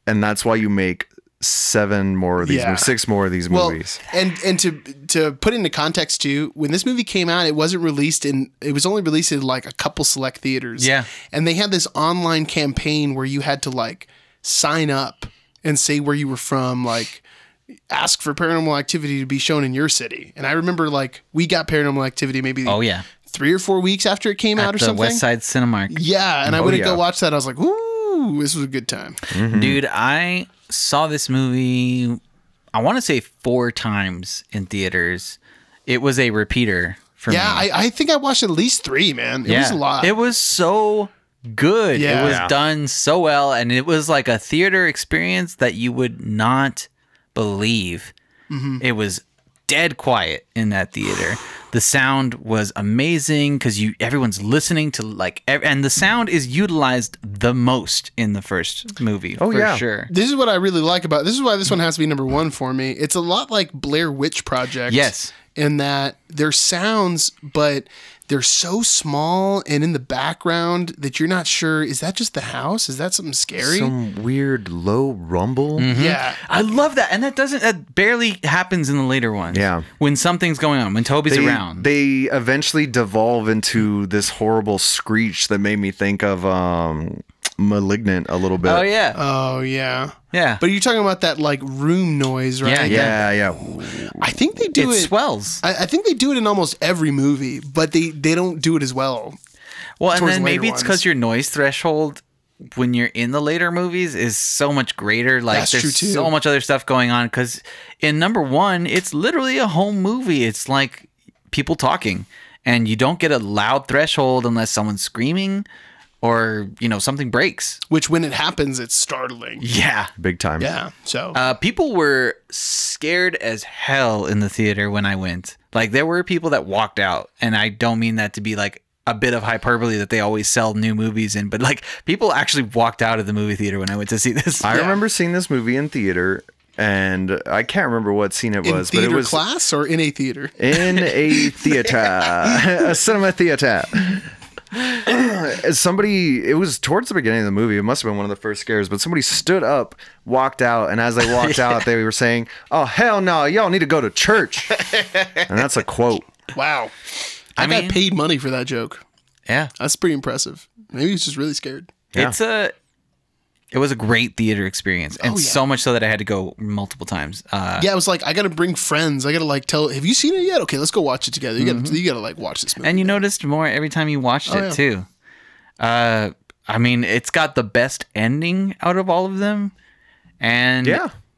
and that's why you make 7 more of these, 6 more of these movies. And to put into context too, when this movie came out, it was only released in like a couple select theaters. Yeah. And they had this online campaign where you had to like sign up and say where you were from, like ask for Paranormal Activity to be shown in your city. And I remember like we got Paranormal Activity maybe 3 or 4 weeks after it came out or something. West Side Cinemark. Yeah, and I went to go watch that. I was like, ooh, this was a good time. Mm-hmm. Dude, I saw this movie, I want to say 4 times in theaters. It was a repeater for me. Yeah, I think I watched at least 3, man. It was a lot. It was so good. Yeah. It was done so well, and it was like a theater experience that you would not believe. Mm-hmm. It was dead quiet in that theater. The sound was amazing because everyone's listening to and the sound is utilized the most in the first movie. Oh, for sure. This is what I really like about this is why this one has to be number 1 for me. It's a lot like Blair Witch Project. Yes. In that they're sounds, but they're so small and in the background that you're not sure, is that just the house? Is that something scary? Some weird low rumble. Mm-hmm. Yeah. I love that. And that barely happens in the later ones. Yeah. When something's going on, when Toby's around. They eventually devolve into this horrible screech that made me think of Malignant a little bit. Oh, yeah. Oh, yeah. Yeah. But you're talking about that like room noise, right? Yeah. I think they do it. It swells. I think they do it in almost every movie, but they don't do it as well. Well, and towards then the later maybe it's because ones. your noise threshold when you're in the later movies is so much greater. Like That's there's true, too. so much other stuff going on. Because in number 1, it's literally a home movie. It's like people talking, and you don't get a loud threshold unless someone's screaming or something breaks. Which when it happens, it's startling. Yeah. Big time. Yeah. So People were scared as hell in the theater when I went. Like there were people that walked out, and I don't mean that to be like a bit of hyperbole that they always sell new movies in, but like people actually walked out of the movie theater when I went to see this. I remember seeing this movie in theater, and I can't remember what scene it was, in theater but it was class or in a theater? in a theater, a cinema theater. It was towards the beginning of the movie. It must have been one of the first scares, but somebody stood up, walked out, and as they walked out, they were saying, "Oh, hell no, y'all need to go to church." And that's a quote. Wow. I got paid money for that joke. Yeah. That's pretty impressive. Maybe he's just really scared. Yeah. It was a great theater experience, and Oh, yeah. so much so that I had to go multiple times. Yeah, it was like I got to bring friends. I got to like tell. Have you seen it yet? Okay, let's go watch it together. You got to like watch this movie. And you noticed more every time you watched it too. I mean, it's got the best ending out of all of them, and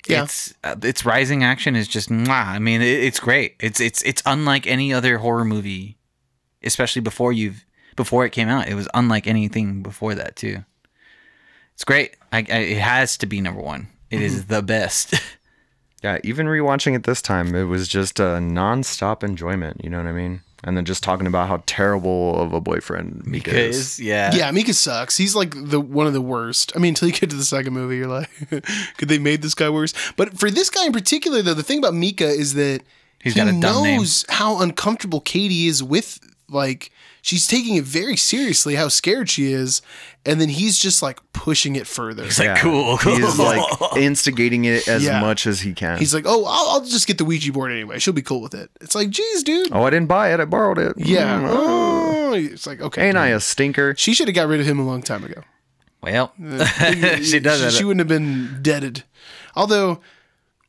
its rising action is just mwah. I mean, it's great. It's unlike any other horror movie, especially before it came out. It was unlike anything before that too. It's great. It has to be number 1. It is the best. Yeah, even rewatching it this time, it was just a non-stop enjoyment. You know what I mean? And then just talking about how terrible of a boyfriend Mika is. Yeah, Mika sucks. He's like one of the worst. I mean, until you get to the second movie, you're like, could they made this guy worse? But for this guy in particular, though, the thing about Mika is that he knows how uncomfortable Katie is with, like, she's taking it very seriously, how scared she is. And then he's just like pushing it further. He's like, cool. He's like instigating it as much as he can. He's like, oh, I'll just get the Ouija board anyway. She'll be cool with it. It's like, geez, dude. Oh, I didn't buy it. I borrowed it. Yeah. Oh, it's like, okay. Ain't I a stinker? She should have got rid of him a long time ago. Well, she does that. She wouldn't have been deaded. Although,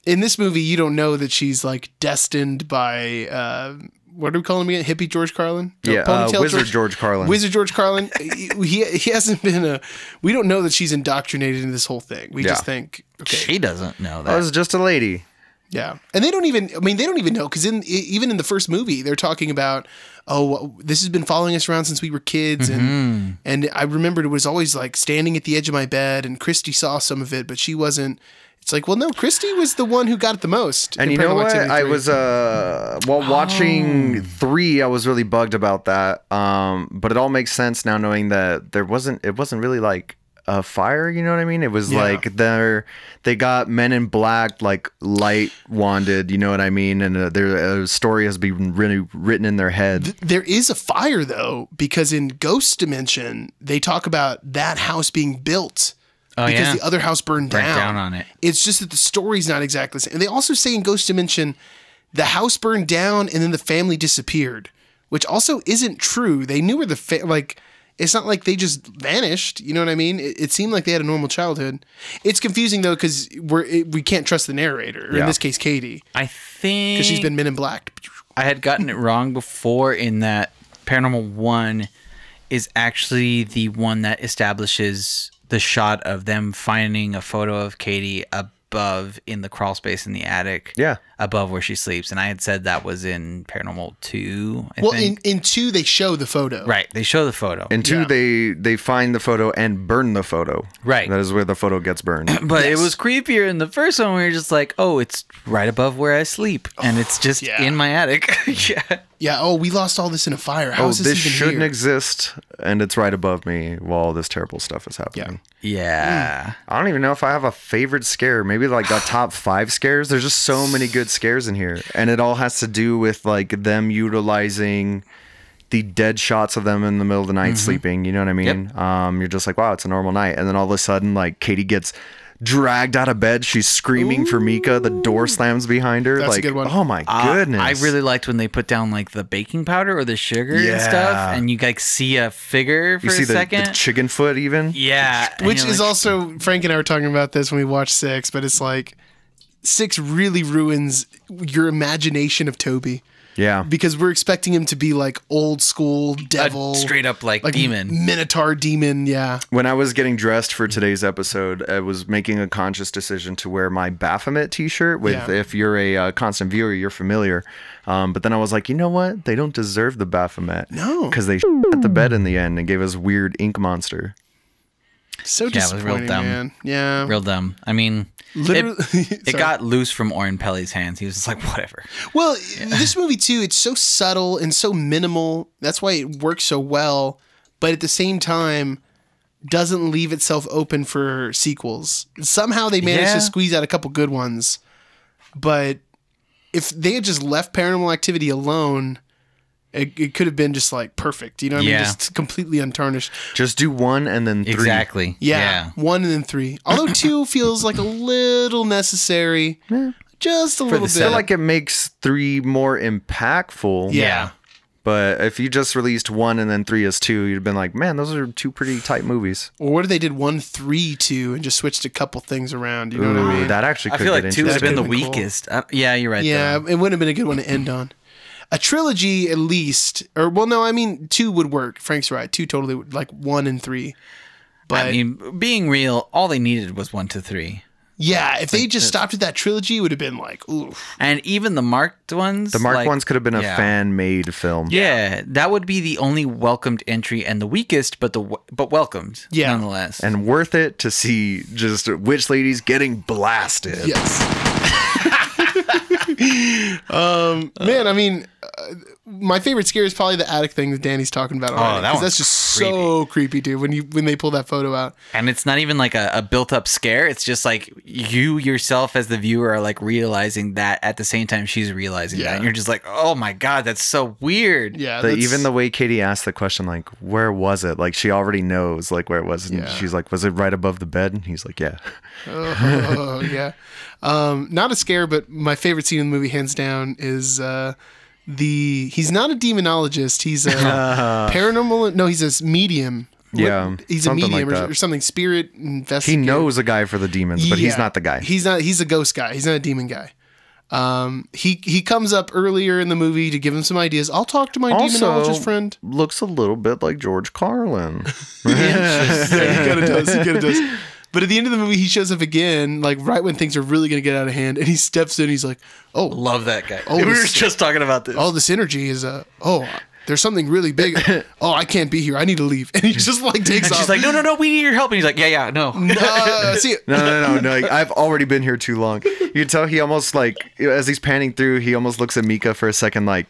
in this movie, you don't know that she's like destined by... what do we call him again? Hippie George Carlin? No, yeah, Wizard George Carlin. Wizard George Carlin. He hasn't been we don't know that she's indoctrinated in this whole thing. We just think, okay. She doesn't know that. I was just a lady. Yeah. And they don't even know, because even in the first movie, they're talking about, oh, this has been following us around since we were kids. Mm-hmm. And I remembered it was always like standing at the edge of my bed, and Christy saw some of it, but she wasn't. It's like, well, no, Christy was the one who got it the most. And you know what? I was, watching 3, I was really bugged about that. But it all makes sense now, knowing that it wasn't really like a fire, you know what I mean? It was like they got Men in Black, like light wanded, you know what I mean? And their story has been really written in their head. There is a fire, though, because in Ghost Dimension, they talk about that house being built. Because the other house burned down on it. It's just that the story's not exactly the same. And they also say in Ghost Dimension, the house burned down and then the family disappeared, which also isn't true. They knew where it's not like they just vanished. You know what I mean? It seemed like they had a normal childhood. It's confusing, though, because we can't trust the narrator, or in this case, Katie. I think... because she's been Men in Black. I had gotten it wrong before, in that Paranormal 1 is actually the one that establishes... the shot of them finding a photo of Katie above in the crawl space in the attic. Yeah. Above where she sleeps. And I had said that was in Paranormal 2, I think. In 2, they show the photo. Right. They show the photo. In 2, they find the photo and burn the photo. Right. That is where the photo gets burned. But it was creepier in the first one, where you're just like, oh, it's right above where I sleep. And it's just in my attic. Yeah. Yeah. Oh, we lost all this in a fire. How is this even here? shouldn't exist, and it's right above me while all this terrible stuff is happening. Yeah. I don't even know if I have a favorite scare. Maybe like the top 5 scares. There's just so many good scares in here, and it all has to do with like them utilizing the dead shots of them in the middle of the night sleeping. You know what I mean? Yep. You're just like, wow, it's a normal night, and then all of a sudden, like, Katie gets dragged out of bed. She's screaming for Mika. The door slams behind her. That's like, a good one. Oh my goodness! I really liked when they put down like the baking powder or the sugar and stuff, and you like see a figure for a second. The chicken foot even. Yeah, which is also, Frank and I were talking about this when we watched 6, but it's like 6 really ruins your imagination of Toby. Yeah. Because we're expecting him to be like old school devil. Straight up like demon. Minotaur demon, yeah. When I was getting dressed for today's episode, I was making a conscious decision to wear my Baphomet t-shirt with, if you're a constant viewer, you're familiar. But then I was like, you know what? They don't deserve the Baphomet. No. Because they at the bed in the end and gave us weird ink monster. So disappointing, it was real dumb. Man. Yeah. Real dumb. I mean, it got loose from Oren Pelly's hands. He was just like, whatever. Well, this movie, too, it's so subtle and so minimal. That's why it works so well. But at the same time, doesn't leave itself open for sequels. Somehow they managed to squeeze out a couple good ones. But if they had just left Paranormal Activity alone... It could have been just like perfect, you know what I mean? Just completely untarnished. Just do 1 and then 3. Exactly. Yeah. 1 and then 3. Although 2 feels like a little necessary. Just a little bit. I feel like it makes 3 more impactful. Yeah. But if you just released 1 and then 3 as 2, you'd have been like, man, those are 2 pretty tight movies. Or what if they did 1, 3, 2 and just switched a couple things around? You know what I mean? That actually could I feel like get 2 would have been the That'd been weakest. Yeah, you're right. Yeah, though. it wouldn't have been a good one to end on. A trilogy, at least, or well, no, I mean 2 would work. Frank's right. 2 totally would, like 1 and 3. But I mean, being real, all they needed was 1 to 3. Yeah, if they just stopped at that trilogy, it would have been like, oof. And even the marked ones, the marked ones could have been a fan-made film. Yeah, that would be the only welcomed entry and the weakest, but welcomed nonetheless, and worth it to see just witch ladies getting blasted. Yes. Man, I mean, my favorite scare is probably the attic thing that Danny's talking about already. that one's that's just so creepy, dude. When they pull that photo out, and it's not even like a built-up scare. It's just like you yourself as the viewer are like realizing that at the same time she's realizing that, and you're just like, oh my god, that's so weird. Yeah, even the way Katie asked the question, like, where was it? Like, she already knows like where it was, and she's like, was it right above the bed? And he's like, yeah. Oh yeah. Not a scare, but my favorite scene in the movie, hands down, is he's not a demonologist. He's a paranormal. No, he's a medium. Yeah, he's a medium or something. Spirit investigator. He knows a guy for the demons, but he's not the guy. He's not. He's a ghost guy. He's not a demon guy. He comes up earlier in the movie to give him some ideas. I'll talk to my demonologist friend. Looks a little bit like George Carlin. Yeah, he kind of does. He kind of does. But at the end of the movie, he shows up again, like right when things are really going to get out of hand, and he steps in. He's like, "Oh, love that guy." Oh, we were just talking about this. Oh, this energy is there's something really big. Oh, I can't be here. I need to leave. And he just like takes off. She's like, no, we need your help. And he's like, yeah, no. See, no. Like, I've already been here too long. You can tell he almost like, as he's panning through, he almost looks at Mika for a second, like,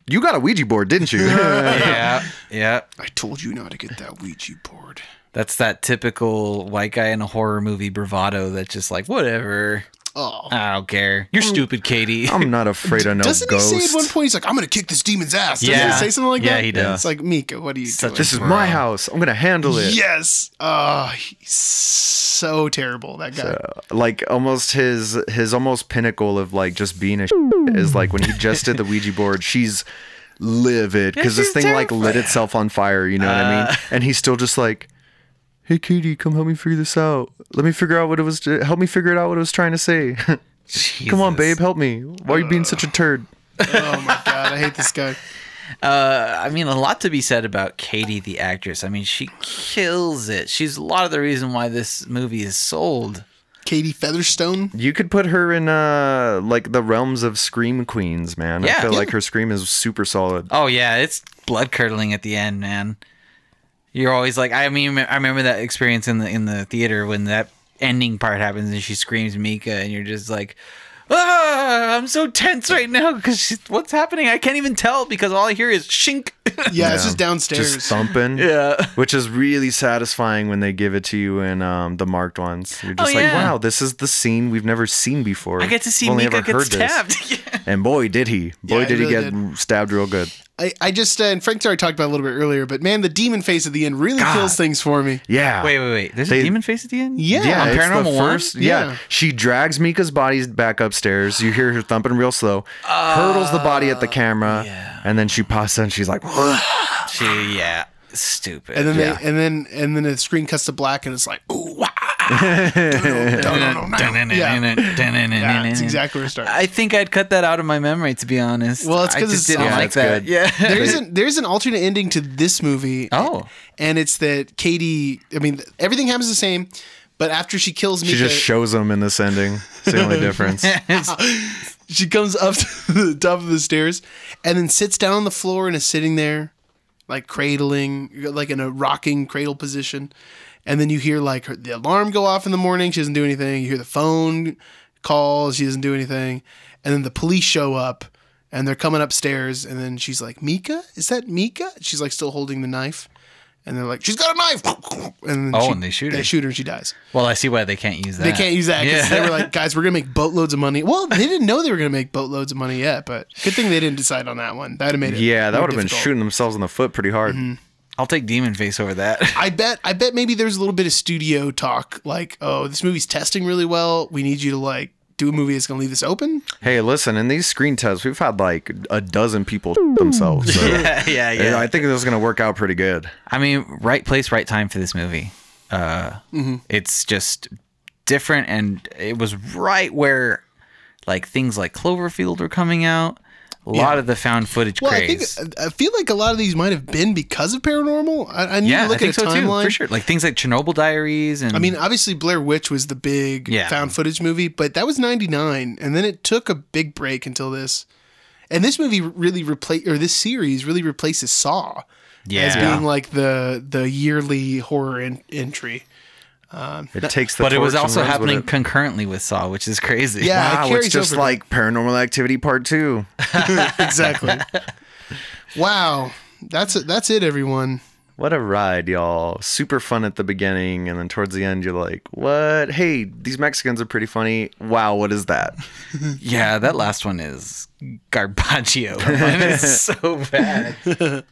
you got a Ouija board, didn't you? Yeah. I told you not to get that Ouija board. That's that typical white guy in a horror movie bravado that's just like, whatever. Oh, I don't care. You're stupid, Katie. I'm not afraid of no Doesn't ghost. he say at one point, he's like, I'm going to kick this demon's ass? Doesn't he say something like that? Yeah, he does. It's like, Mika, what are you doing? This is my house. I'm going to handle it. Yes. He's so terrible, that guy. Like, almost his almost pinnacle of, like, just being a is, like, when he just did the Ouija board, she's livid because this thing, like, lit itself on fire, you know what I mean? And he's still just like, hey, Katie, come help me figure this out. Let me figure out what it was. Help me figure it out what it was trying to say. Come on, babe, help me. Why are you being such a turd? Oh my god, I hate this guy. I mean, a lot to be said about Katie, the actress. I mean, she kills it. She's a lot of the reason why this movie is sold. Katie Featherstone. You could put her in like the realms of scream queens, man. I feel like her scream is super solid. Oh yeah, it's blood curdling at the end, man. You're always like, I mean, I remember that experience in the theater when that ending part happens and she screams Mika, and you're just like, I'm so tense right now because what's happening? I can't even tell because all I hear is shink. Yeah, it's just downstairs. Just thumping. Yeah. Which is really satisfying when they give it to you in the marked ones. You're just like, wow, this is the scene we've never seen before. I get to see Mika get stabbed. And boy, did he. Boy, did he get stabbed real good. I just, and Frank's already talked about it a little bit earlier, but man, the demon face at the end really kills things for me. Yeah. Wait. There's a demon face at the end? Yeah. On Paranormal One? Yeah. She drags Mika's body back upstairs. You hear her thumping real slow. Hurdles the body at the camera. Yeah. And then she pops and she's like, stupid. And then and then the screen cuts to black and it's like, ooh, wow. That's exactly where it starts. I think I'd cut that out of my memory, to be honest. Well, it's because it's didn't like that. Good. Yeah, there's an alternate ending to this movie. Oh, and it's that Katie. I mean, everything happens the same, but after she kills Mika, she just shows him in this ending. It's the only difference. She comes up to the top of the stairs and then sits down on the floor and is sitting there, like cradling, like in a rocking cradle position. And then you hear like the alarm go off in the morning. She doesn't do anything. You hear the phone call. She doesn't do anything. And then the police show up and they're coming upstairs. And then she's like, Mika? Is that Mika? She's like still holding the knife. And they're like, she's got a knife. And then and they shoot her. They shoot her and she dies. Well, I see why they can't use that. They can't use that because they were like, guys, we're going to make boatloads of money. Well, they didn't know they were going to make boatloads of money yet, but good thing they didn't decide on that one. That would have made it that would have been difficult. shooting themselves in the foot pretty hard. Mm-hmm. I'll take Demon Face over that. I bet maybe there's a little bit of studio talk like, oh, this movie's testing really well. We need you to like do a movie that's going to leave this open. Hey, listen, in these screen tests, we've had like a dozen people themselves. So yeah. I think this is going to work out pretty good. I mean, right place, right time for this movie. It's just different, and it was right where like things like Cloverfield were coming out. A lot of the found footage craze. I feel like a lot of these might have been because of Paranormal. I need to look at a timeline. For sure. Like things like Chernobyl Diaries. And I mean, obviously Blair Witch was the big found footage movie, but that was 99. And then it took a big break until this. And this movie really this series really replaces Saw as being like the yearly horror entry. It takes the But it was torch and also runs with happening it. concurrently with Saw, which is crazy. Yeah, it Wow, carries it's just over. like Paranormal Activity Part 2. Exactly. Wow, that's it, everyone. What a ride, y'all. Super fun at the beginning, and then towards the end, you're like, what? Hey, these Mexicans are pretty funny. Wow, what is that? Yeah, that last one is garbaggio. Mine is so bad.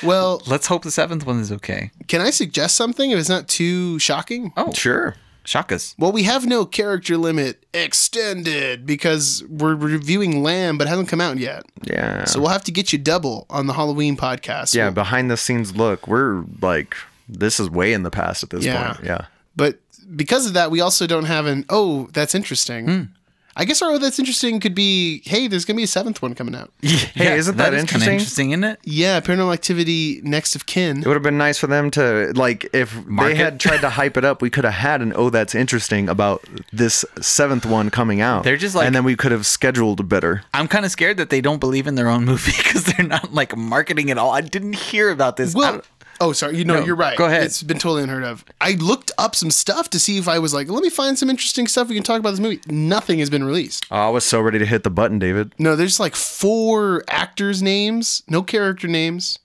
Well, Let's hope the seventh one is okay. can I suggest something if it's not too shocking? Oh, Sure. shock us. Well, we have no character limit extended because we're reviewing Lamb, but it hasn't come out yet. Yeah. So we'll have to get you double on the Halloween podcast. Yeah, We'll- behind the scenes look, we're like, this is way in the past at this Yeah. point. Yeah. But because of that, we also don't have an, oh, that's interesting. I guess our oh, that's interesting could be, hey, there's going to be a seventh one coming out. Hey, isn't that is kinda interesting? interesting, isn't it? Yeah, Paranormal Activity Next of Kin. It would have been nice for them to, like, if Mark they it. had tried to hype it up, we could have had an oh, that's interesting about this seventh one coming out. They're just like- and then we could have scheduled better. I'm kind of scared that they don't believe in their own movie because they're not like marketing it all. I didn't hear about this. I Well, don't- oh, sorry. No, you're right. go ahead. It's been totally unheard of. I looked up some stuff to see if I was like, let me find some interesting stuff we can talk about this movie. Nothing has been released. Oh, I was so ready to hit the button, David. No, there's like 4 actors' names, no character names.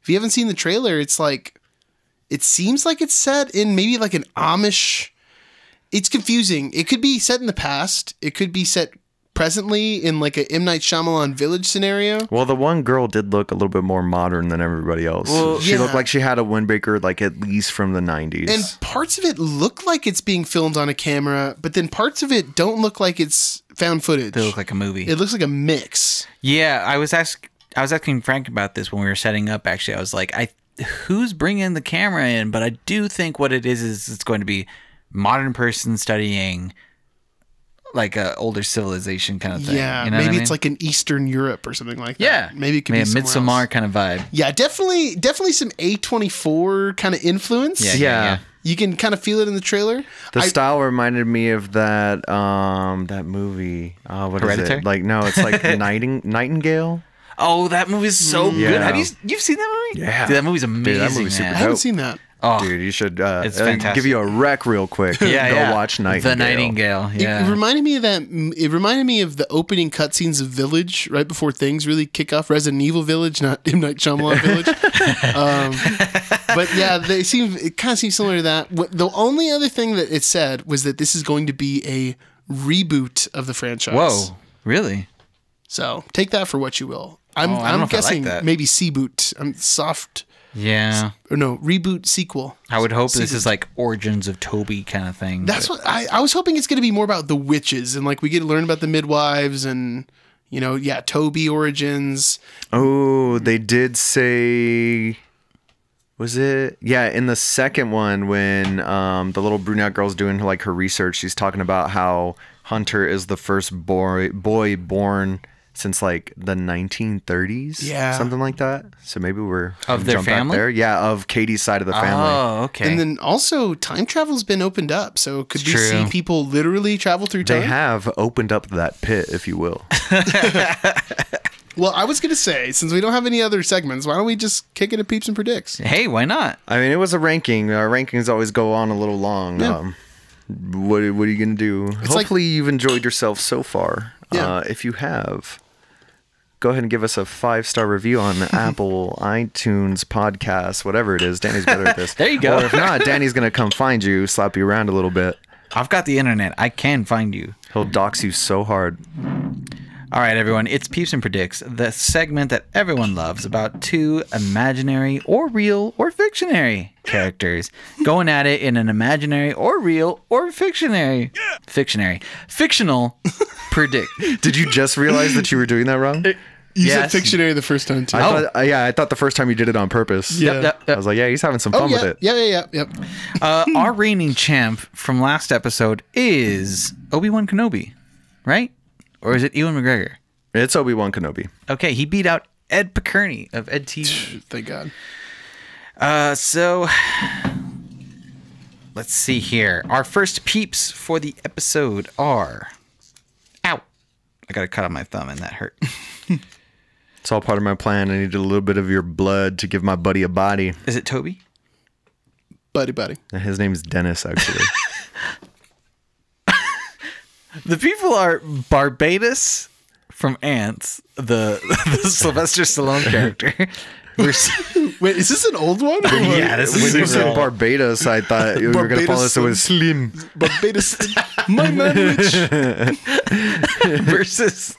If you haven't seen the trailer, it's like, it seems like it's set in maybe like an Amish. It's confusing. It could be set in the past. It could be set presently in like a M. Night Shyamalan Village scenario. Well, the one girl did look a little bit more modern than everybody else. Well, she yeah. looked like she had a windbreaker, like at least from the 90s. And parts of it look like it's being filmed on a camera, but then parts of it don't look like it's found footage. they look like a movie. It looks like a mix. Yeah, I was asking Frank about this when we were setting up. Actually, I was like, who's bringing the camera in? But I do think what it is it's going to be modern person studying like a older civilization kind of thing. Yeah, you know what maybe I mean? it's like an Eastern Europe or something like that. yeah, maybe it could be a somewhere Midsommar else. kind of vibe. Yeah, definitely some A24 kind of influence. Yeah. You can kind of feel it in the trailer. the style reminded me of that that movie. What is Hereditary? it? Like, no, it's like Nightingale. Oh, that movie's so good. Yeah. Have you've seen that movie? Yeah. Dude, that movie's amazing. that movie's super man. I haven't dope. seen that. Oh, Dude, you should It's fantastic. give you a rec real quick. yeah, Go yeah. watch Nightingale. The Nightingale. Yeah. It reminded me of that. It reminded me of the opening cutscenes of Village right before things really kick off. Resident Evil Village, not M. Night Shyamalan Village. But yeah, it kind of seems similar to that. The only other thing that it said was that this is going to be a reboot of the franchise. Whoa, really? So take that for what you will. I don't know I'm if I like guessing that. maybe C-boot. Soft. Yeah. Or no, reboot sequel. I would hope this Sequel. is like Origins of Toby kind of thing. That's but- what I was hoping it's going to be more about the witches and like we get to learn about the midwives and Toby origins. Oh, they did say. Was it? Yeah, in the second one, when the little brunette girl's doing like her research, she's talking about how Hunter is the first boy born since like the 1930s. Yeah. something like that. So maybe we're Of their jump back family? there. Yeah, of Katie's side of the family. Oh, okay. And then also time travel's been opened up, so could we true. see people literally travel through time? They have opened up that pit, if you will. Well, I was going to say, since we don't have any other segments, why don't we just kick it at Peeps and Predicts? Hey, why not? I mean, it was a ranking. Our rankings always go on a little long. Yeah. What are you gonna do? like- Hopefully, you've enjoyed yourself so far. Yeah. If you have, go ahead and give us a 5-star review on Apple, iTunes, podcast, whatever it is. Danny's better at this. There you go. Or if not, Danny's gonna come find you, slap you around a little bit. I've got the internet. I can find you. He'll dox you so hard. All right, everyone. It's Peeps and Predicts, the segment that everyone loves about 2 imaginary or real or fictionary characters going at it in an imaginary or real or fictional predict. Did you just realize that you were doing that wrong? You Yes. said fictionary the first time, too. I thought the first time you did it on purpose. Yeah. I was like, yeah, he's having some fun with it. Yeah. Our reigning champ from last episode is Obi-Wan Kenobi, right? Or is it Ewan McGregor? It's Obi-Wan Kenobi. Okay, he beat out Ed Picerni of Ed TV. Thank God. So let's see here. Our first peeps for the episode are. Ow! I got a cut on my thumb and that hurt. It's all part of my plan. I needed a little bit of your blood to give my buddy a body. Is it Toby? Buddy. His name's Dennis, actually. The people are Barbados from Ants, the Sylvester Stallone character. Wait, is this an old one? Yeah, this is When you super said old. Barbados, I thought you were going to follow us with Slim. Barbados. My man, versus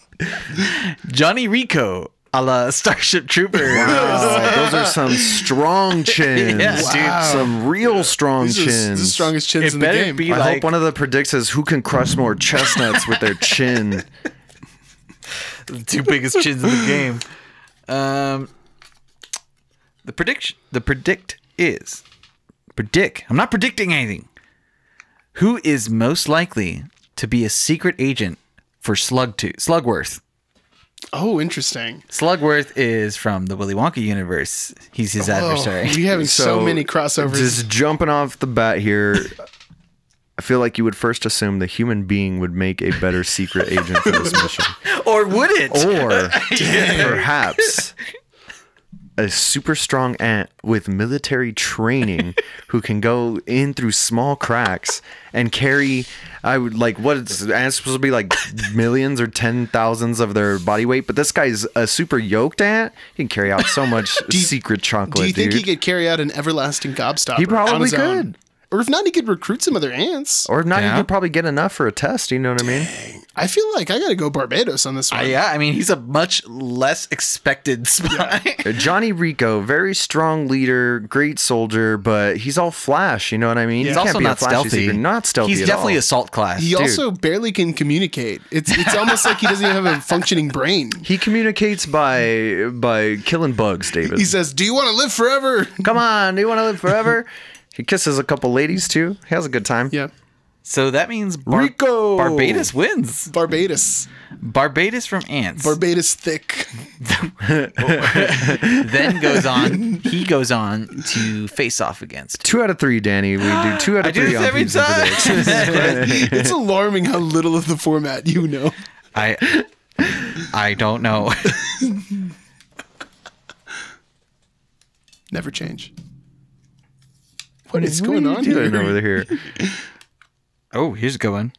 Johnny Rico a la Starship Trooper. Those are some strong chins. Yeah, dude. Wow. Some real strong These are chins. the strongest chins It in the better game. be I like hope one of the predicts is who can crush more chestnuts with their chin. the two biggest chins in the game. The predict is I'm not predicting anything. Who is most likely to be a secret agent for Slugworth? Oh, interesting. Slugworth is from the Willy Wonka universe. He's his adversary. We're having so many crossovers. Just jumping off the bat here, I feel like you would first assume the human being would make a better secret agent for this mission. Or would it? Or perhaps a super strong ant with military training who can go in through small cracks and carry, what is ants supposed to be like millions or 10,000s of their body weight, but this guy's a super yoked ant. He can carry out so much secret chocolate. Do you think dude. he could carry out an everlasting gobstopper? He probably on his own? could. Or if not, he could recruit some other ants. Or if not, Yeah. you could probably get enough for a test. You know what I mean? I feel like I got to go Barbados on this one. Yeah, I mean, he's a much less expected spy. Johnny Rico, very strong leader, great soldier, but he's all flash. You know what I mean? Yeah. He He's can't also be a not flashy stealthy. secret. Not stealthy. He's at definitely all. assault class. He also barely can communicate. It's almost like he doesn't even have a functioning brain. He communicates by killing bugs, David. He says, "Do you want to live forever?" Come on, do you want to live forever? He kisses a couple ladies too. He has a good time. Yeah. So that means Rico! Barbados wins. Barbados. Barbados from Ants. Barbados thick. Then he goes on to face off against. 2 out of 3, Danny. We do 2 out I of do 3 this on every Peeps and time. Predicts. It's alarming how little of the format you know. I don't know. Never change. What is going on Doing here? over here? Oh, here's a good one.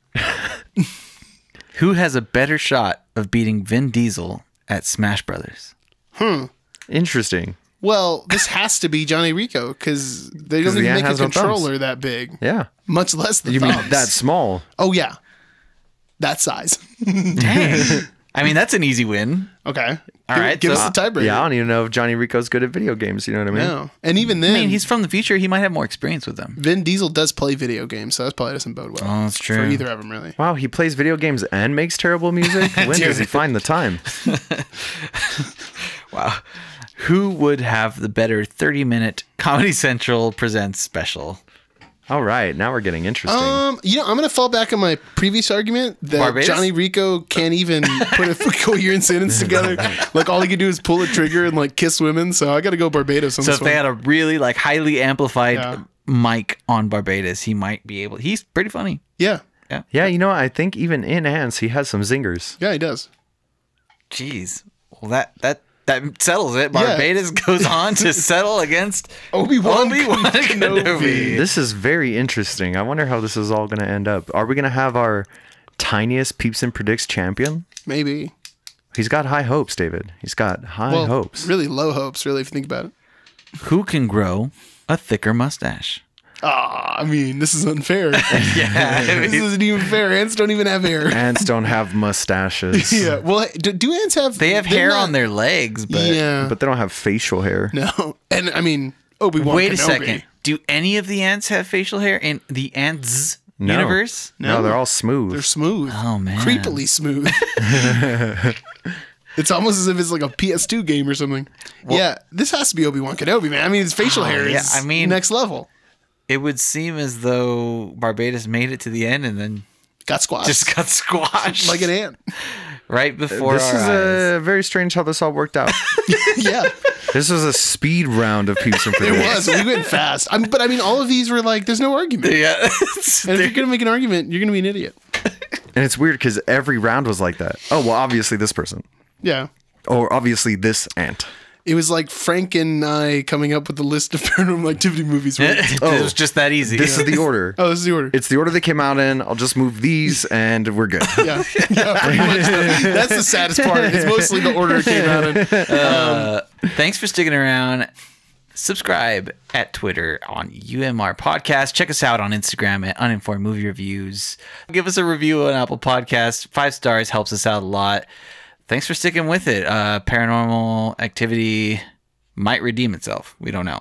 Who has a better shot of beating Vin Diesel at Smash Brothers? Interesting. Well, this has to be Johnny Rico because they don't the even ant make a has no thumbs. controller that big. Yeah. Much less the You thumbs. mean that small? Oh, yeah. That size. Dang. I mean, that's an easy win. Okay. All right, Give so- us the tiebreaker. Yeah, I don't even know if Johnny Rico's good at video games. You know what I mean? No. And even then, I mean, he's from the future. He might have more experience with them. Vin Diesel does play video games, so that probably doesn't bode well. Oh, that's true. For either of them, really. Wow, he plays video games and makes terrible music? When does he find the time? Wow. Who would have the better 30-minute Comedy Central Presents special? All right, now we're getting interesting. I'm going to fall back on my previous argument that Barbados? Johnny Rico can't even put a coherent sentence together. Like, all he can do is pull a trigger and, like, kiss women. So I got to go Barbados on So this if they one. had a really highly amplified Yeah. mic on Barbados, he might be able. He's pretty funny. Yeah. Yeah, you know what? I think even in Ants, he has some zingers. Yeah, he does. Jeez. Well, that settles it. Barbados goes on to settle against Obi-Wan Kenobi. This is very interesting. I wonder how this is all going to end up. Are we going to have our tiniest Peeps and Predicts champion? Maybe. He's got high hopes, David. He's got high Well, hopes. really low hopes, really, if you think about it. Who can grow a thicker mustache? I mean, this is unfair. Yeah. This isn't even fair. Ants don't even have hair. Ants don't have mustaches. Yeah. Well, do ants have... They have they're hair not- on their legs, but Yeah. But they don't have facial hair. No. And, I mean, Obi-Wan wait a Kenobi. second. Do any of the ants have facial hair in the ants No. universe? No, they're all smooth. They're smooth. Oh, man. Creepily smooth. It's almost as if it's like a PS2 game or something. Yeah, this has to be Obi-Wan Kenobi, man. I mean, his facial hair yeah, is I mean- next level. It would seem as though Barbados made it to the end and then Got squashed. just got squashed like an ant. right before This our is eyes. very strange how this all worked out. Yeah, This was a speed round of Peeps and it Predicts. was. We went fast. But I mean, all of these were like, there's no argument. Yeah. And if you're going to make an argument, you're going to be an idiot. And it's weird because every round was like that. Oh, well, obviously this person. Yeah. Or obviously this ant. It was like Frank and I coming up with the list of Paranormal Activity movies. It was just that easy. This is the order. Oh, this is the order. It's the order they came out in. I'll just move these and we're good. Yeah, pretty much. That's the saddest part. It's mostly the order it came out in. Thanks for sticking around. Subscribe at Twitter on UMR Podcast. Check us out on Instagram at Uninformed Movie Reviews. Give us a review on Apple Podcasts. 5 stars helps us out a lot. Thanks for sticking with it. Paranormal Activity might redeem itself. We don't know.